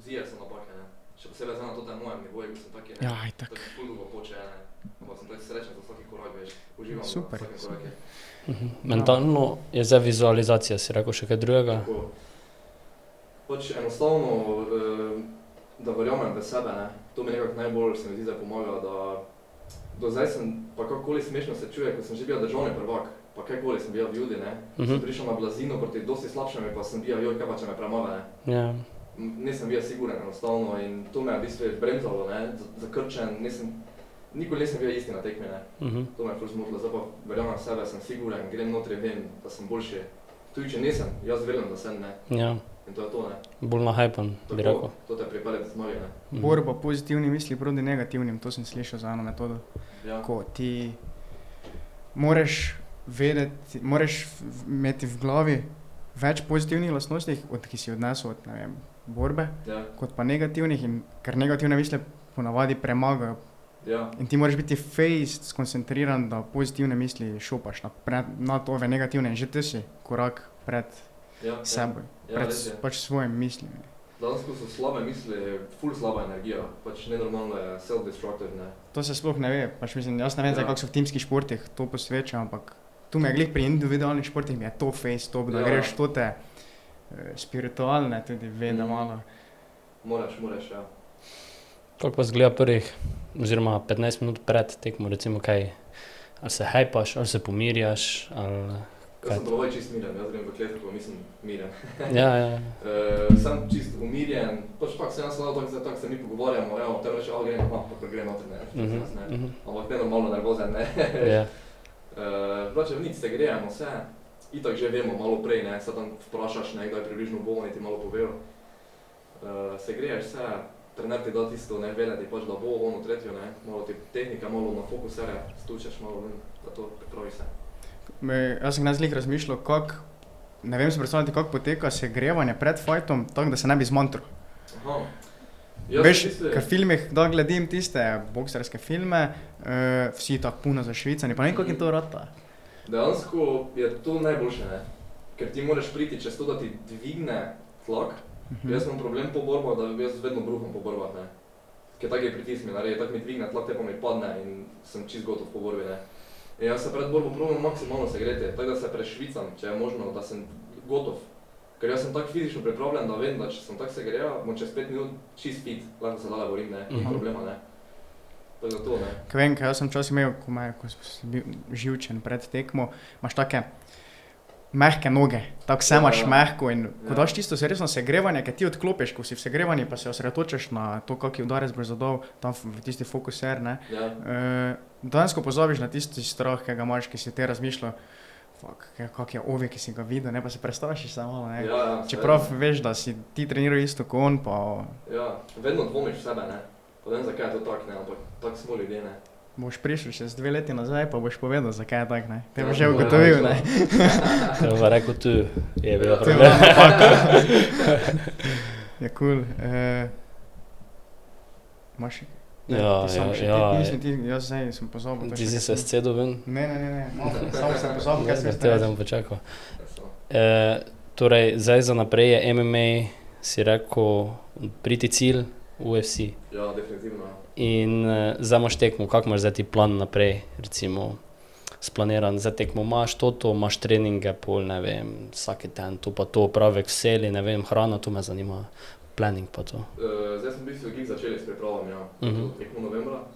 S1: Zije so napake, ne. Še posebej zdaj na totem mojem nivoju, ko sem taki, ne.
S2: Ja, itak.
S1: Tako ful dolgo poče, ne. Ampak sem tako srečen za vsaki korak, veš, uživam v
S2: Super.
S1: vsaki korake.
S3: Mentalno je zdaj vizualizacija, si rekel še kaj drugega?
S1: Tako. Pač enostavno, da verjamem v sebe, ne. To mi nekako najbolj se mi zdi zdaj pomaga, da do zdaj sem, pa kakkoli smešno se čuje, ko sem že bil državni prvak, pa kajkoli sem bil v Judi, ne. Sem prišel na Blazino proti dosti slabšemi, pa sem bil, kaj pa če me premaga, ne.
S3: Ja.
S1: Nisem bil siguren enostavno in to me je v bistvu bremzalo, ne, zakrčen, nikoli nisem bil isti na tekmi, ne. To me je ful zmotilo, zdaj pa verjamem v sebe, sem siguren, grem notri, vem, da sem boljši. Tudi če nisem, jaz verjam, da sem, ne.
S3: Ja.
S1: In to je to, ne.
S3: Bolj nahajpan, bi rekel.
S1: To te pripelje do zmage, ne.
S2: Borba pozitivni misli proti negativnim, to sem slišal za eno metodo.
S1: Ja.
S2: Ko ti moraš vedeti, moraš imeti v glavi več pozitivnih lastnosti, ki si odnesel od, ne vem, borbe, kot pa negativnih, in ker negativne misli ponavadi premagajo.
S1: Ja.
S2: In ti moraš biti fejst skoncentriran, da pozitivne misli šopaš nad ove negativne in že ti si korak pred seboj, pred pač svojim mislimi.
S1: Danes, ko so slabe misli, ful slaba energija, pač nenormalno je self-destructive, ne.
S2: To se sploh ne ve, pač mislim, jaz ne vem zdaj, kako so v timskih športih to posveča, ampak tu me je glih pri individualnih športih mi je to face top, da greš tote spiritualne tudi vede malo.
S1: Moraš, ja.
S3: Kako pa zgleda prvih, oziroma 15 minut pred tekmo, recimo kaj, ali se hajpaš, ali se pomirjaš, ali...
S1: Jaz sem ponovaj čist miren, jaz grem v kletko, pa mislim miren.
S3: Ja.
S1: Sem čist umirjen, pač tako se nas tako se mi pogovarjamo, evo, te reče, grem, pa grem notri, ne, ampak ne normalno nervozen, ne.
S3: Ja.
S1: Pač v nič se grejemo, vse, itak že vemo malo prej, ne, se tam vprašaš, ne, kdaj približno bo, oni ti malo povejo. Se greješ vse, trener ti da tisto, ne, vedeti pač, da bo ono tretjo, ne, malo ti tehnika, malo na fokusere, stučeš malo, da to pripravi se.
S2: Jaz sem glih razmišljal, ne vem se predstavljati, kako poteka segrevanje pred fajtom, tako da se ne bi zmontral. Veš, ker v filmih, da gledim tiste bokserske filme, vsi tako puno zašvicani, pa ne vem, kako jim to rata.
S1: Dejansko je to najboljše, ne, ker ti moraš priti čez to, da ti dvigne tlak. Jaz imam problem po borbah, da jaz vedno bruham po borbah, ne. Ker tak je pritisk mi naredi, tak mi dvigne tlak, te pa mi padne in sem čist gotov po borbi, ne. In jaz se pred borbo probam maksimalno segreti, tako da se prešvicam, če je možno, da sem gotov. Ker jaz sem tako fizično pripravljen, da vem, da če sem tako segrejal, bom čez 5 minut čist fit, lahko se dale borim, ne, ni problema, ne. Tako da to, ne.
S2: Kaj vem, kaj jaz sem včasih imel, ko sem bil živčen pred tekmo, imaš take mehke noge, tako se imaš mehko in ko daš tisto resno segrevanje, ker ti odklopiš, ko si v segrevanju, pa se osredotočiš na to, kak udarec boš zadal, tam v tisti fokuser, ne. Dejansko pozabiš na tisti strah, ki ga imaš, ki si te razmišljal, kak je ovi, ki si ga videl, ne, pa se prestrašiš samo, ne. Čeprav veš, da si ti treniral isto kot on, pa...
S1: Ja, vedno dvomiš v sebe, ne. Pa ne vem, zakaj je to tak, ne, ampak tak smo ljudje, ne.
S2: boš prišel čez 2 leti nazaj, pa boš povedal, zakaj je tak, ne? Te boš že ugotovil, ne?
S3: Te bo rekel, tu je bila problem.
S2: Ja, cool. Imaš? Jaz zdaj sem pozabil.
S3: Ti si se scedil ven?
S2: Ne. Samo sem pozabil, kaj sem
S3: Tega sem počakal. Torej, zdaj za naprej je MMA, si rekel, priti cilj UFC.
S1: Ja, definitivno.
S3: In zdaj imaš tekmo, kak imaš zdaj ti plan naprej, recimo, splaniran, zdaj tekmo imaš to, imaš treninge, pol, ne vem, vsaki dan, to pa to, prave kseli, ne vem, hrana, to me zanima, planning pa to.
S1: Zdaj sem v bistvu glih začeli s pripravami, ja, tekmo novembra.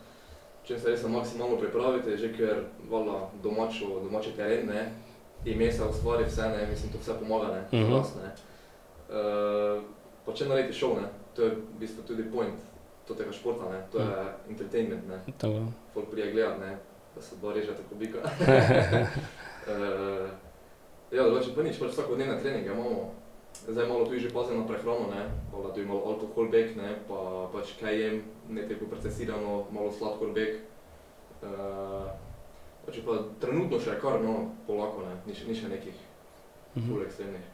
S1: Če se res maksimalno pripravite, že ker vala domači teren, ne, ime se ustvari vse, ne, mislim, to vse pomaga, ne, glas, ne. Pa če narediti šov, ne, to je v bistvu tudi point tega športa, ne, to je entertainment, ne.
S3: Tako.
S1: Folk prije gledat, ne, da se dva reže tako bika. Ja, drugače pa nič, pač vsakodnevne treninge imamo. Zdaj malo tudi že pazim na prehrano, ne, vala tudi malo alkohol bek, ne, pa pač kaj jem, ne tako procesirano, malo sladkor bek. Pač pa trenutno še je kar, no, polako, ne, ni še nekih ful ekstremnih.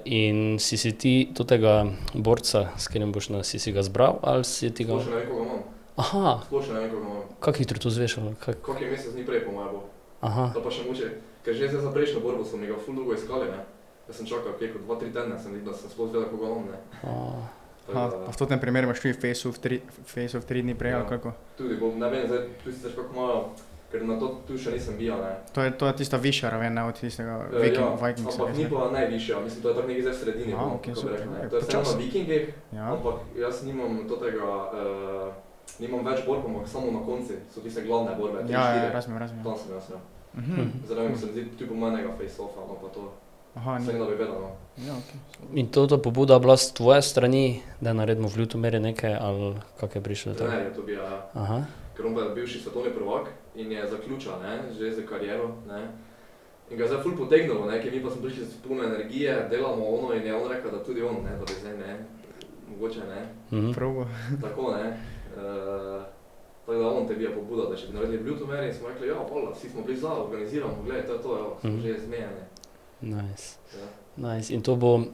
S3: In si ti tega borca, s katerim boš si ga zbral, ali si ti ga...
S1: Sploh še ne vem, koga imam.
S3: Aha.
S1: Sploh še ne vem, koga imam.
S3: Kako hitro to zveš?
S1: Kak je mesec dni prej po moje bo.
S3: Aha.
S1: Da pa še moče, ker že zdaj za prejšnjo borbo so mi ga ful dolgo iskali, ne. Jaz sem čakal preko 2-3 tedne, da sem sploh zvedel, koga imam, ne.
S2: Pa v tem primeru imaš tudi face-off 3 dni prej, ali kako?
S1: Tudi bom, ne vem, zdaj tu si kako malo, ker na to tu še nisem bijal, ne.
S2: To je tista višja raven, ne, od tistega Vikingsa.
S1: Ampak ni pa najvišja, mislim, to je tako nekaj zdaj v sredini, kako bi rekel, ne. To je vseeno na Vikingih, ampak jaz nimam nimam več borb, ampak samo na konci so tiste glavne borbe, 3-4.
S2: Ja, razumem.
S1: Tam sem jaz, ja. Zdaj ne vem, se mi zdi tu pomenega face-offa, no pa to.
S2: Aha,
S1: ni. Sem da bi vedel, no.
S2: Ja, okej.
S3: In to pobuda bila s tvoje strani, da naredimo v Ljutomeri nekaj, ali kak je prišlo do tega?
S1: Ne, je to bil, ja.
S3: Aha.
S1: Ker on pa je bivši svetovni prvak in je zaključal, ne, že z kariero, ne. In ga je zdaj ful potegnilo, ne, ker mi pa smo prišli s puno energije, delamo ono in je on rekel, da tudi on, ne, da bi zdaj, ne, mogoče, ne.
S2: Probo.
S1: Tako, ne. Tako da on te bija pobuda, da če bi naredili v Ljutomeri in smo rekli, ja, vola, vsi smo bili za, organiziramo, gledaj, to je to, evo, smo že zmejeni.
S3: Nice.
S1: Ja.
S3: Nice. In to bo,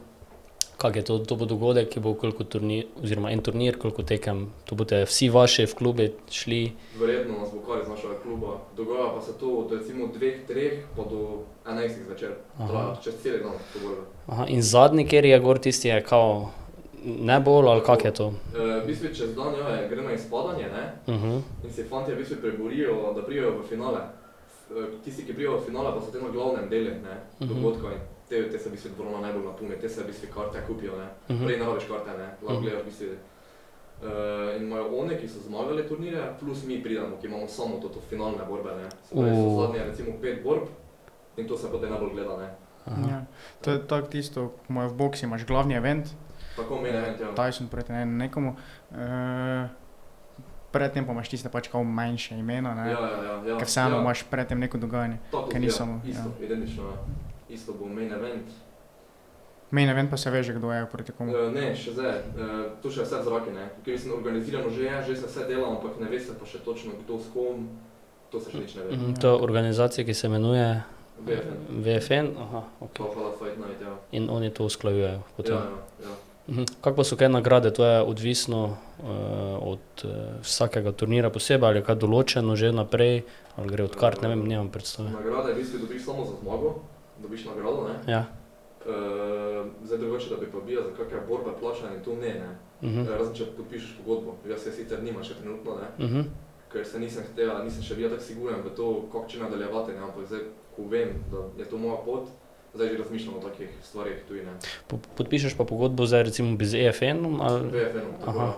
S3: kak je to? To bo dogodek, ki bo koliko turnir, oziroma en turnir, koliko tekem, to boste vsi vaši v klubi šli?
S1: Verjetno nas bo kar iz našega kluba. Dogaja pa se to od recimo 2-3 pa do 11 zvečer. Traja čez celi dan to borbe.
S3: Aha, in zadnji, kjer je gor, tisti je kao nebol, ali kak je to?
S1: V bistvu čez dan, ja, gre na izpadanje, ne? In se fantje v bistvu preborijo, da prijejo v finale. Tisti, ki prijejo v finale, pa so te na glavnem deli, ne, dogodka in te se v bistvu dvorana najbolj napuni, te se v bistvu karte kupijo, ne, prej ne rabiš karte, ne, lahko gledaš v bistvu. In imajo one, ki so zmagali turnire, plus mi pridemo, ki imamo samo to finalne borbe, ne, se pravi, so zadnje recimo 5 borb in to se potem najbolj gleda, ne.
S2: Ja, to je tako tisto, ko imajo v boksi, imaš glavni event.
S1: Tako main event, ja.
S2: Tyson proti nekomu. Predtem pa imaš tiste pač kao manjše imena, ne?
S1: Ja.
S2: Ker vseeno imaš predtem neko dogajanje.
S1: Tako, ja, isto, identično, ja. Isto bo main event.
S2: Main event pa se veže, kdo je proti komu?
S1: Ne, še zdaj, to še je vse v zraki, ne. Ker mislim, organizirano že je, že se vse dela, ampak ne ve se pa še točno kdo s kom, to se še nič ne ve.
S3: To je organizacija, ki se imenuje?
S1: VFN.
S3: VFN, aha, ok.
S1: Hvala Fight Night, ja.
S3: In oni to usklajujejo potem?
S1: Ja.
S3: Kako pa so kaj nagrade, to je odvisno od vsakega turnira posebej, ali je kaj določeno že naprej, ali gre od kart, ne vem, nimam predstave.
S1: Nagrade v bistvu dobiš samo za zmago, dobiš nagrado, ne?
S3: Ja.
S1: Zdaj drugače, da bi pa bil za kakve borbe plačane, to ne, ne. Razen če podpišeš pogodbo, jaz se sicer nima še trenutno, ne. Ker se nisem še bil tako siguren v to, kako če nadaljevati, ne, ampak zdaj, ko vem, da je to moja pot, zdaj že razmišljam o takih stvarih tudi, ne.
S3: Podpišeš pa pogodbo zdaj recimo z EFN-om, ali?
S1: VFN-om, tako.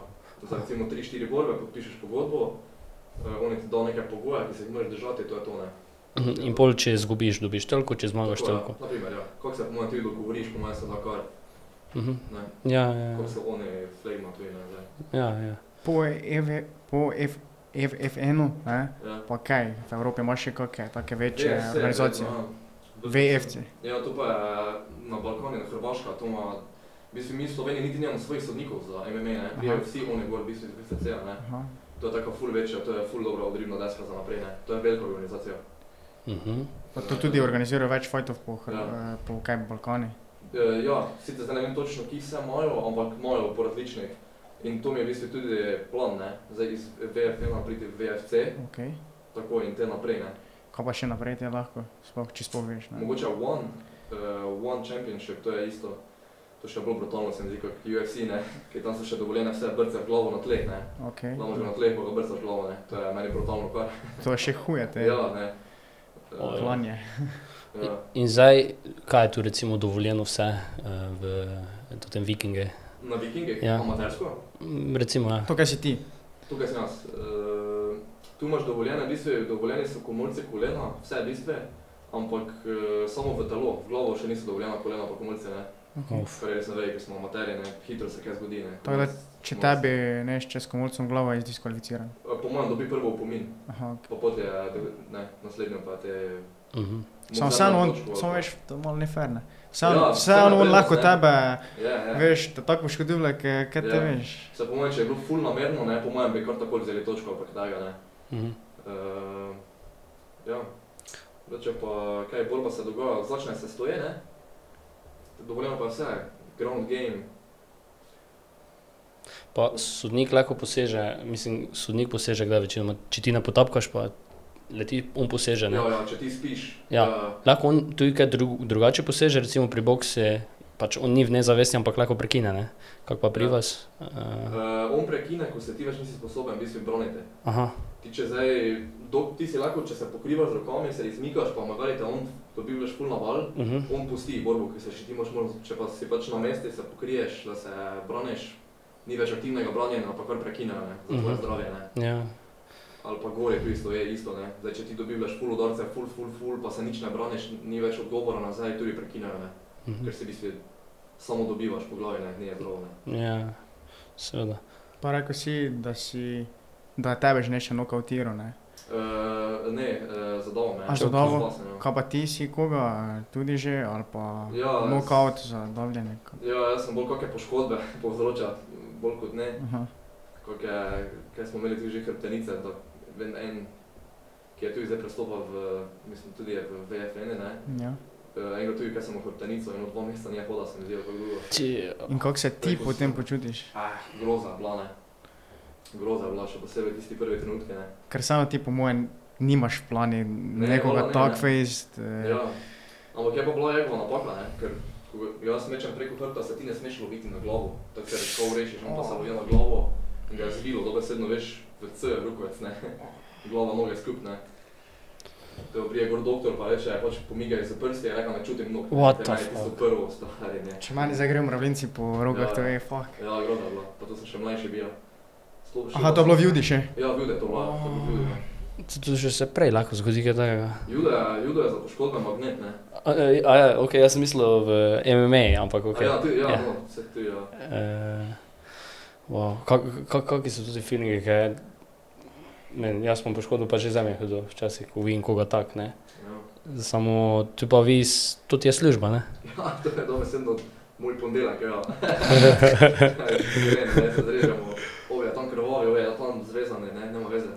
S1: Za recimo 3-4 borbe podpišeš pogodbo, oni ti dal nekaj pogoja, ki se jih moraš držati, to je to, ne.
S3: In pol, če izgubiš, dobiš toliko, če zmagaš toliko?
S1: Na primer, ja. Kako se po mojem tudi dogovoriš, po mojem se da kar, ne.
S3: Ja.
S1: Kako se oni flegma tudi, ne, zdaj.
S3: Ja.
S2: Po FFN-u, ne, pa kaj, v Evropi imaš še kakve take večje organizacije? VFC.
S1: Ja, to pa je na Balkanu, na Hrvaška, to ima, v bistvu mi v Sloveniji niti nimamo svojih sodnikov za MMA, ne, prijejo vsi oni gor, v bistvu iz VFC-a, ne. To je taka ful večja, to je ful dobra odribna deska za naprej, ne. To je velika organizacija.
S2: Pa to tudi organizirajo več fightov po kaj Balkani?
S1: Ja, sicer zdaj ne vem točno, ki se imajo, ampak imajo po različnih. In to mi je v bistvu tudi plan, ne. Zdaj iz VFN priti v VFC.
S2: Okay.
S1: Tako in te naprej, ne.
S2: Kaj pa še naprej te lahko, če sploh veš, ne?
S1: Mogoče One Championship, to je isto. To še bolj brutalno se mi zdi kot UFC, ne. Ker tam so še dovoljene vse brce v glavo na tleh, ne.
S2: Okay.
S1: Tam možeš na tleh, pa ga brcaš v glavo, ne. To je meni brutalno kar.
S2: To je še huje, te.
S1: Ja, ne.
S2: Klanje.
S3: Ja. In zdaj, kaj je tu recimo dovoljeno vse v tem Vikinge?
S1: Na Vikingih?
S3: Ja.
S1: Amatersko?
S3: Recimo, ja.
S2: Tukaj si ti?
S1: Tukaj sem jaz. Tu imaš dovoljene, v bistvu dovoljeni so komolci kolena, vse bistve, ampak samo v telo, v glavo še niso dovoljena kolena pa komolci, ne. Kar je res ne vej, ker smo amaterji, ne, hitro se kaj zgodi, ne.
S2: Tako da, če tebi neš čez komolcem glavo, je diskvalificiran?
S1: Po mojem dobi prvo opomin,
S2: Aha, okay.
S1: pa pot je, ne, naslednjo pa te...
S2: Samo veš, to malo ne fair, ne. Vseeno on lahko tebe, veš, te tako poškodivle, kaj te veš.
S1: Se po mojem, če je bilo ful namerno, ne, po mojem bi kar takoj vzeli točko, ampak tega, ne. Ja, če pa kaj borba se dogaja, začne se stoje, ne. Dovoljeno pa vse, ground game.
S3: Pa sodnik lahko poseže, mislim, sodnik poseže kdaj večinoma, če ti ne potapkaš, pa leti, on poseže, ne?
S1: Ja, če ti spiš.
S3: Ja, lahko on tudi kaj drugače poseže, recimo pri boksi, pač on ni v nezavesti, ampak lahko prekine, ne? Kak pa pri vas?
S1: On prekine, ko se ti več nisi sposoben, v bistvu broniti.
S3: Aha.
S1: Ti če zdaj, ti si lahko, če se pokrivaš z rokami, se izmikaš, pa magari te on dobivaš ful naval, on pusti borbo, ker se še ti moraš, če pa si pač na mesti, se pokriješ, da se braniš, ni več aktivnega branjenja, pa kar prekinejo, ne, za tvoje zdravje, ne.
S3: Ja.
S1: Ali pa gor je tu isto, ne. Zdaj, če ti dobivaš ful udarce, ful, pa se nič ne braniš, ni več odgovora nazaj, tudi prekinejo, ne. Ker si v bistvu samo dobivaš po glavi, ne, ni je zdravo, ne.
S3: Ja, seveda.
S2: Pa rekel si, da je tebe že nekaj nokautiral, ne?
S1: Ne, zadal me.
S2: A zadal? Kaj pa ti si koga tudi že, ali pa nokaut zadavljene?
S1: Ja, jaz sem bolj kakšne poškodbe povzročal, bolj kot ne. Kaj smo imeli tudi že hrbtenice, da vem en, ki je tudi zdaj prestopal mislim, tudi je v VFN, ne? Ja. Enega tudi, kaj sem v hrbtenico, 2 meseca nije hoda, se mi zdi, kako dolgo.
S2: In kako se ti potem počutiš?
S1: Groza bila, ne. Groza bila, še posebej tisti prvi trenutki, ne.
S2: Ker samo ti po mojem nimaš v plani nekoga talk-faced.
S1: Ja, ampak je pa bila njegova napaka, ne, ker ko jaz mečem preko hrbta, se ti ne smeš loviti na glavo, tako ker ko rešiš, on pa se lovi na glavo in ga je zbilo, dobesedno veš v C rukovec, ne, glava, noge skup, ne. To prije gor doktor pa reče, pač pomigaj z prsti, je rekel, ne čutim nog.
S3: What the fuck?
S1: Tisto prvo stvari, ne.
S2: Če meni zdaj grejo mravljinci po rogah, to je fuck.
S1: Ja, groza bila, pa to sem še mlajši bil.
S2: Aha, to je bilo v Judi še?
S1: Ja, v Judi je to bila, to je bilo v Judi, ne.
S3: To še se prej lahko zgodi kaj takega.
S1: Judo je za poškodbe magnet, ne.
S3: Ja, okej, jaz sem mislil v MMA, ampak okej.
S1: Ja, no, vse tu, ja.
S3: Wow, kaki so tudi feelingi, kaj jaz sem poškodil pa že zemlje hodil včasih, ko vidim koga tak, ne. Samo, tu pa vi, to ti je služba, ne?
S1: Ja, to je dobesedno moj pondelek, ja. Ne, se zrežemo, ove je tam krvavi, ove je tam zrezane, ne, nema veze.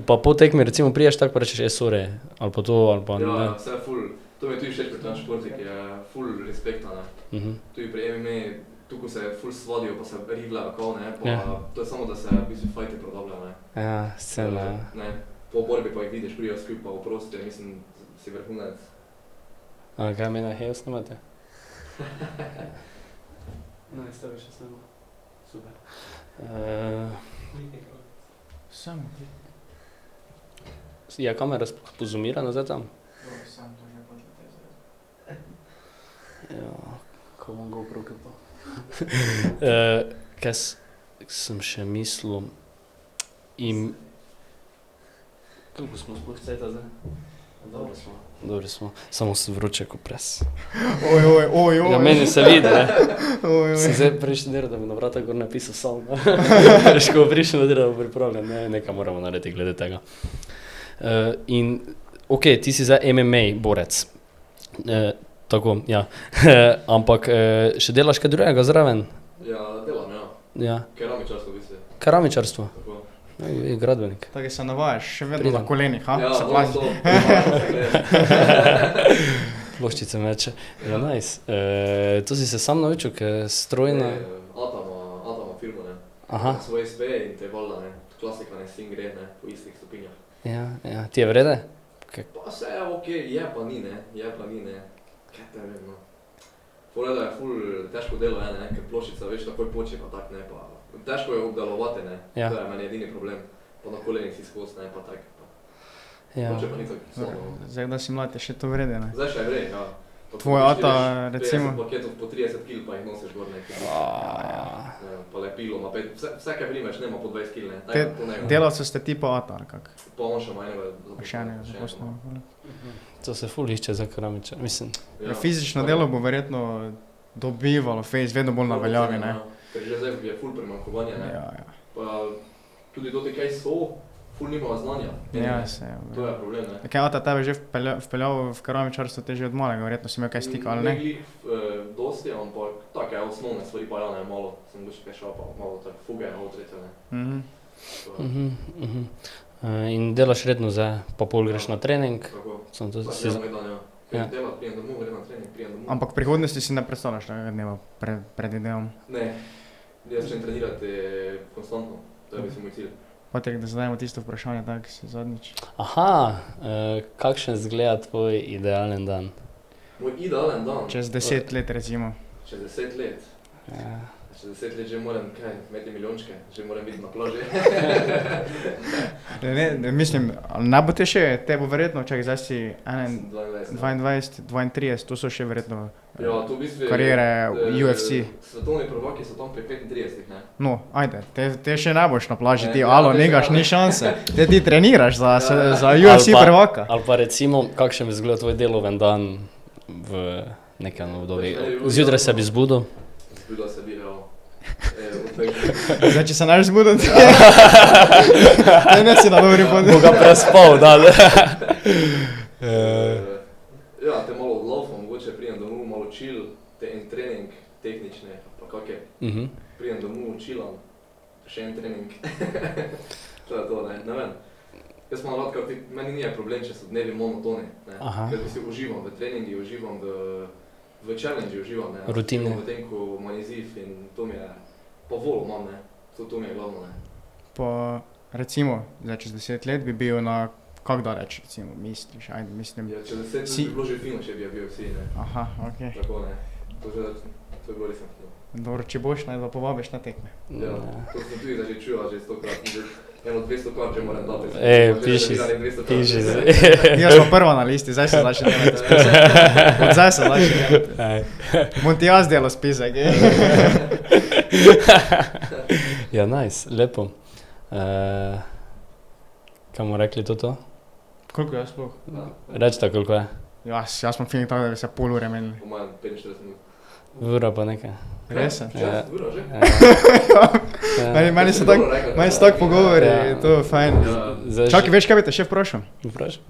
S3: Pa po tekmi recimo priješ tak pa rečeš, sorry, ali pa to, ali pa ne.
S1: Ja, vse ful, to mi je tudi všeč pri tem športi, ki je ful respekta, ne. Tudi pri MMA, tu ko se ful svadijo, pa se rivljajo kao, ne, pa to je samo, da se v bistvu fajti prodabljajo, ne.
S3: Ja, scena.
S1: Ne, po borbi pa jih vidiš, prijo skup pa oprosti, mislim, si vrhunec.
S3: A kaj me na hejo snimate? No, stavi še snemo. Super.
S2: Samo.
S3: Je kamera pozumirana zdaj tam?
S2: Sam to že počne te zdaj.
S3: Ja, ko bom GoPro kapal. Kaj sem še mislil? Kako smo sploh ceta zdaj? Dobri smo, samo se vroče ko pres.
S2: Oj.
S3: Ja, meni se vidi, ne. Sem zdaj prejšnji delal, da bi na vrata gor napisal sam. Veš, ko prišel na delo pripravljen, nekaj moramo narediti glede tega. In, okej, ti si zdaj MMA borec. Tako, ja. Ampak še delaš kaj drugega zraven?
S1: Ja, delam, ja.
S3: Ja.
S1: Keramičarstvo v bistvu.
S3: Keramičarstvo?
S1: Tako.
S3: Gradbenik.
S2: Tako se navajaš, še vedno na kolenih, ha?
S1: Ja,
S2: Se plaši.
S1: to.
S3: Ploščice meče. Ja, nice. To si se sam naučil, kaj strojna?
S1: Atama firma, ne.
S3: Aha.
S1: Svoje SP in te valda, ne. Klasika, ne, sin gre, ne, po istih stopinjah.
S3: Ja. Ti je vrede?
S1: Pa se je okej, je pa ni, ne. Kaj te vem, no. Fole, da je ful težko delo, ne, ker ploščica, veš, takoj poče pa tak, ne, pa težko je obdelovati, ne.
S3: Ja.
S1: To je meni edini problem. Pa na kolenih si skozi, ne, pa tak.
S3: Ja.
S1: Ploče pa ni tako slabo.
S2: Zdaj, da si mlad, je še to vrede, ne?
S1: Zdaj še je vred, ja.
S2: Tvoj ata, recimo.
S1: 50 paketov po 30 kg pa jih nosiš gor nekaj. Pa lepilo, vse kaj primeš, nema po 20 kg, ne.
S2: Delavce ste tipa ata, ali kak?
S1: Pa on še ima enega
S2: zaposlenega.
S3: To se ful išče za keramičar, mislim.
S2: Fizično delo bo verjetno dobivalo fejs, vedno bolj na veljavi, ne?
S1: Ker že zdaj je ful primanjkovanje, ne.
S2: Ja.
S1: Pa tudi do te kaj so, ful nimajo znanja.
S2: Ja, se je.
S1: To je problem, ne.
S2: Kaj ata tebe že vpeljal v keramičarstvo te že od malega, verjetno si imel kaj stika, ali ne?
S1: Ne glih dosti, ampak take osnovne stvari pa ja, ne, malo sem bil še kaj šapal, malo tak fuge, malo tretje, ne.
S3: In delaš redno zdaj, pa pol greš na trening?
S1: Tako.
S3: Sem to
S1: si... Ja. Delat, prijem domov, grem na trening, prijem domov.
S2: Ampak v prihodnosti si ne predstavljaš takega dneva predvidevam?
S1: Ne, jaz začnem trenirati konstantno, to je mislim moj cilj.
S2: Patrik, da zadajmo tisto vprašanje, tak si zadnjič.
S3: Aha, kakšen zgleda tvoj idealen dan?
S1: Moj idealen dan?
S2: Čez 10 let recimo.
S1: Čez 10 let?
S3: Ja.
S1: Čez 10 let že moram, imeti milijončke, že moram biti na plaži.
S2: Ne, mislim, ne bo te še, te bo verjetno, čakaj, zdaj si 22, 32, to so še verjetno karijere UFC.
S1: Svetovni prvaki so tam pri 35, ne?
S2: No, ajde, te še ne boš na plaži, ti, alo, negaš, ni šanse. Te ti treniraš za UFC prvaka.
S3: Ali pa recimo, kakšen bi zgledal tvoj deloven dan v nekem obdobju? Zjutraj se bi zbudil?
S1: Zbudil se bi, ja.
S2: Zdaj, če se naš zbudil, ne si na dobri poti.
S3: Bo ga prespal, da.
S1: Ja, te malo odlaufam, mogoče prijem domov, malo chill, en trening, tehnične, pa kake. Prijem domov, chillam, še en trening. To je to, ne vem. Jaz sem rad, kar meni nije problem, če so dnevi monotoni, ne. Ker si uživam v treningi, uživam v challenge, uživam, ne.
S3: Rutine.
S1: V tem, ko manj izziv in to mi je, pa volo imam, ne. To mi je glavno, ne.
S2: Pa recimo, zdaj čez 10 let bi bil na, kak da reč, recimo, misliš, ajde, mislim.
S1: Ja, čez 10 let bi bilo že fino, če bi bil vsi, ne.
S2: Aha, okej.
S1: Tako, ne. To je bilo resno fino.
S2: Dobro, če boš, naj da povabiš na tekme.
S1: Ja, to sem tudi zdaj že čula, že 100krat. Eno 200 kart že moram dati.
S3: Piši.
S2: Jaz smo prva na listi, zdaj se začne delati spisek. Od zdaj se začne delati. Bom ti jaz delal spisek,
S3: Ja, nice, lepo. Kaj bomo rekli to?
S2: Koliko jaz sploh?
S3: Rečite, koliko je?
S2: Jaz smo feeling tako, da bi se pol ure menili.
S1: Po mojem 45 minut.
S3: Ura pa nekaj.
S2: Resen?
S1: Ja, ura že?
S2: Meni so tako pogovori, to je fajn. Čakaj, veš, kaj bi te še vprašal?
S3: Vprašaj.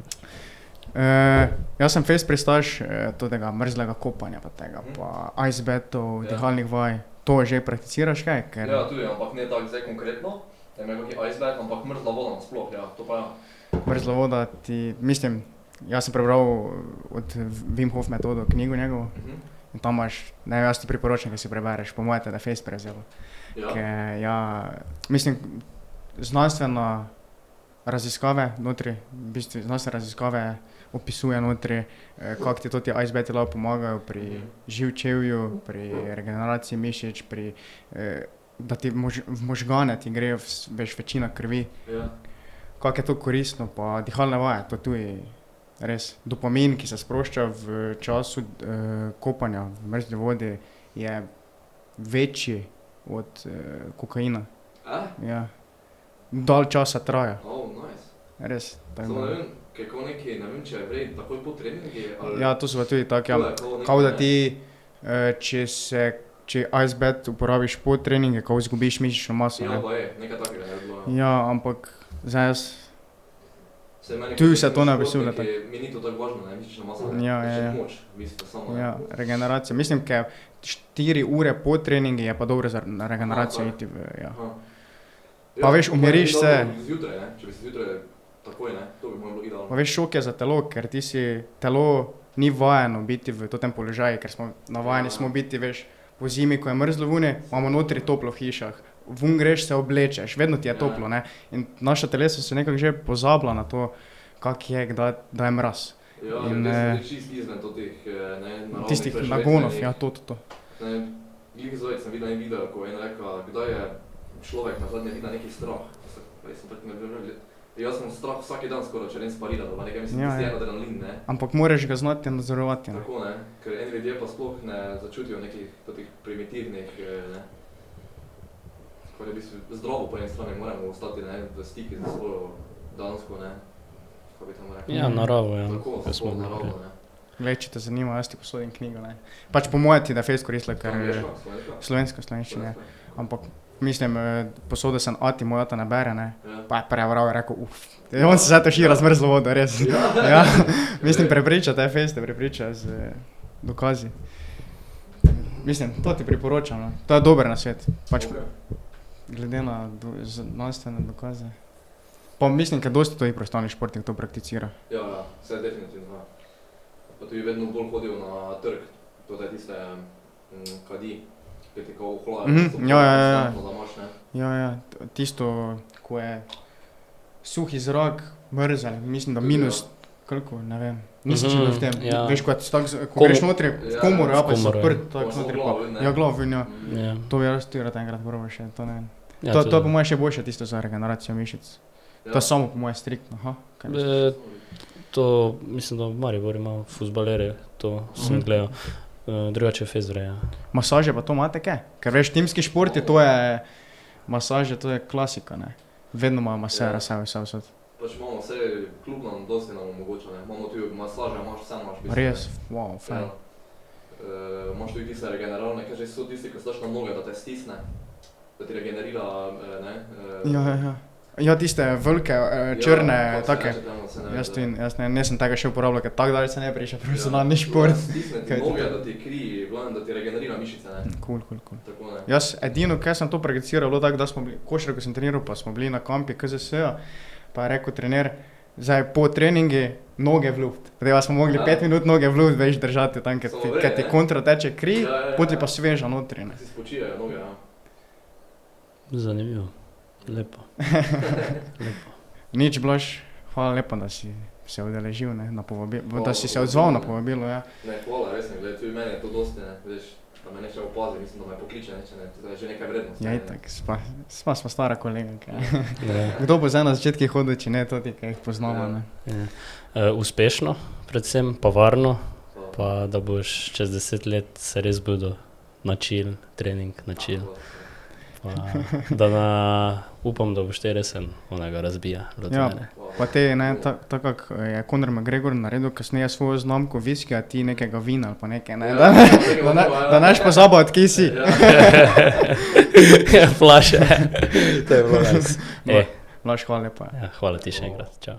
S2: Jaz sem fejst pristaš tega mrzlega kopanja pa tega, pa icebetov, dihalnih vaj. To že prakticiraš kaj?
S1: Ja, tudi, ampak ne tako zdaj konkretno. Ne vem, kak je icebet, ampak mrzla voda nasploh, ja, to pa ja. Mrzla
S2: voda ti, mislim, jaz sem prebral od Wim Hof metodo knjigo njegovo. In tam imaš, ne, jaz ti priporočam, da si prebereš, po moje te da fejst prevzelo. Mislim, znanstvene raziskave notri, v bistvu znanstvene raziskave opisuje notri, kako ti to ti icebeti lahko pomagajo pri živčevju, pri regeneraciji mišic, pri, da ti v možgane ti gre večina krvi. Kako je to koristno, pa dihalne vaje, to tudi res. Dopamin, ki se sprošča v času kopanja v mrzli vodi, je večji od kokaina. Ja. Dalj časa traja.
S1: Nice.
S2: Res.
S1: Samo ne vem, kako neki, ne vem, če je vrej takoj po treningi, ali...
S2: Ja, to so tudi tako, ja. Kao da ti, če icebet uporabiš po treningi, kao izgubiš mišično maso.
S1: Ja, pa je, nekaj takega je bilo.
S2: Ja, ampak zdaj jaz... Tu se to ne veselja tako.
S1: Mi ni to tako važno, ne, mišična masa,
S2: ja.
S1: moč, v bistvu, samo.
S2: Ja, regeneracija. Mislim, ker 4 ure po treningi je pa dobro za regeneracijo iti v, ja. Pa veš, umiriš se.
S1: Zjutraj, ne? Če bi se zjutraj takoj, ne? To bi bilo idealno.
S2: Pa veš, šok je za telo, ker ti si telo ni vajeno biti v tem položaju, ker smo navajeni smo biti, veš, po zimi, ko je mrzlo vune, imamo notri toplo v hišah. Vun greš, se oblečeš, vedno ti je toplo, ne? In naša telesa se nekako že pozabila na to, kak je, da je mraz.
S1: Ja, in čist izven totih, naravnih
S2: tistih nagonov, ja, to.
S1: Glih zdaj sem videl en video, ko je rekel, kdaj je človek na zadnje videl neki strah. Jaz sem strah vsaki dan skoraj, če sparila, da nekaj mislim, tisti adrenalin, ne?
S2: Ampak moraš ga znati nadzorovati, ne?
S1: Tako, ne? Ker eni ljudje pa sploh ne začutijo nekih totih primitivnih, ne? Kar je v bistvu zdravo po eni strani, moramo ostati, ne, v stiki z svojo dansko, ne? Kako bi tam rekel?
S3: Ja, naravo, ja.
S1: Tako, sploh naravo, ne?
S2: Glej, če te zanima, jaz ti posodim knjigo, ne? Pač po moje ti da fejst koristila, ker slovenščina, ampak mislim, posodil sem Ati, moj ata ne bere, ne? Pa je prevral, rekel, on se zato šira zmrzlo vodo, res. Ja, mislim, prepriča, te fejste prepriča z dokazi. Mislim, to ti priporočam, no? To je dober nasvet, pač glede na znanstvene dokaze. Pa mislim, ker dosti tujih profesionalnih športnikov to prakticira.
S1: Ja, vse definitivno. Pa tudi vedno bolj hodil na trg, to je tiste kadi, ki ti kao ohlajajo,
S2: Ja, tisto, ko je suhi zrak, mrzel, mislim, da minus, koliko, ne vem, nisem čisto v tem, veš, ko greš notri, v komoru, ja, pa si odprt, tako notri pa, ja, glav ven, ja, to bi jaz tudi rad enkrat probal še, to ne vem. To je po moje še boljše tisto za regeneracijo mišic. To je samo po moje striktno,
S3: To, mislim, da v Mariboru ima fuzbalerje, to sem gledal, drugače fezre, ja.
S2: Masaže pa to imate kaj? Ker veš, timski športi, to je, masaže, to je klasika, ne? Vedno imajo masera, vse.
S1: Pač imamo vse, klub nam dosti nam omogoča, ne? Imamo tudi masaže, vse imaš biti.
S2: Res, wow, fajn.
S1: Imaš tudi tiste regeneralne, kaj že so tisti, ko staš na noge, da te stisne, da ti regenerira, ne?
S2: Ja, tiste velike, črne, take, jaz nisem tega še uporabljal, ker tako dalje se ne priša profesionalni šport.
S1: Stisne ti noge, da ti kri, da ti regenerira mišice, ne?
S2: Cool. Jaz edino, kaj sem to prakticiral, bilo tako, da smo bili, košarko sem treniral, pa smo bili na kampi KZS-ja, pa je rekel trener, zdaj po treningi noge v luft. Potem smo mogli 5 minut noge v luft več držati tam, ker ti kontra teče kri, poti pa sveža notri, ne?
S1: Si spočijajo noge, ja.
S3: Zanimivo. Lepo.
S2: Nič, Blaž, hvala lepa, da si se udeležil, ne, na povabilo, da si se odzval na povabilo, ja.
S1: Ne, hvala, res ne, tudi meni je to dosti, ne, veš, da me neče opazi, mislim, da me pokliče, to je že nekaj vrednosti. Ja, itak, sva stara kolega, Kdo bo zdaj na začetki hodil, če ne toti, kaj jih poznamo, ne.
S3: Uspešno, predvsem, pa varno, pa da boš čez 10 let se res budil na chill, trening na chill. Upam, da boš te resen, onega razbija.
S2: Ja, pa te, ne, tako kak je Conor McGregor naredil kasneje svojo znamko viskija, ti nekega vina ali pa nekaj, ne, da neš pozabo, od kje si.
S3: Flaše, to je bilo res.
S2: Blaž, hvala lepa.
S3: Hvala ti še enkrat, čau.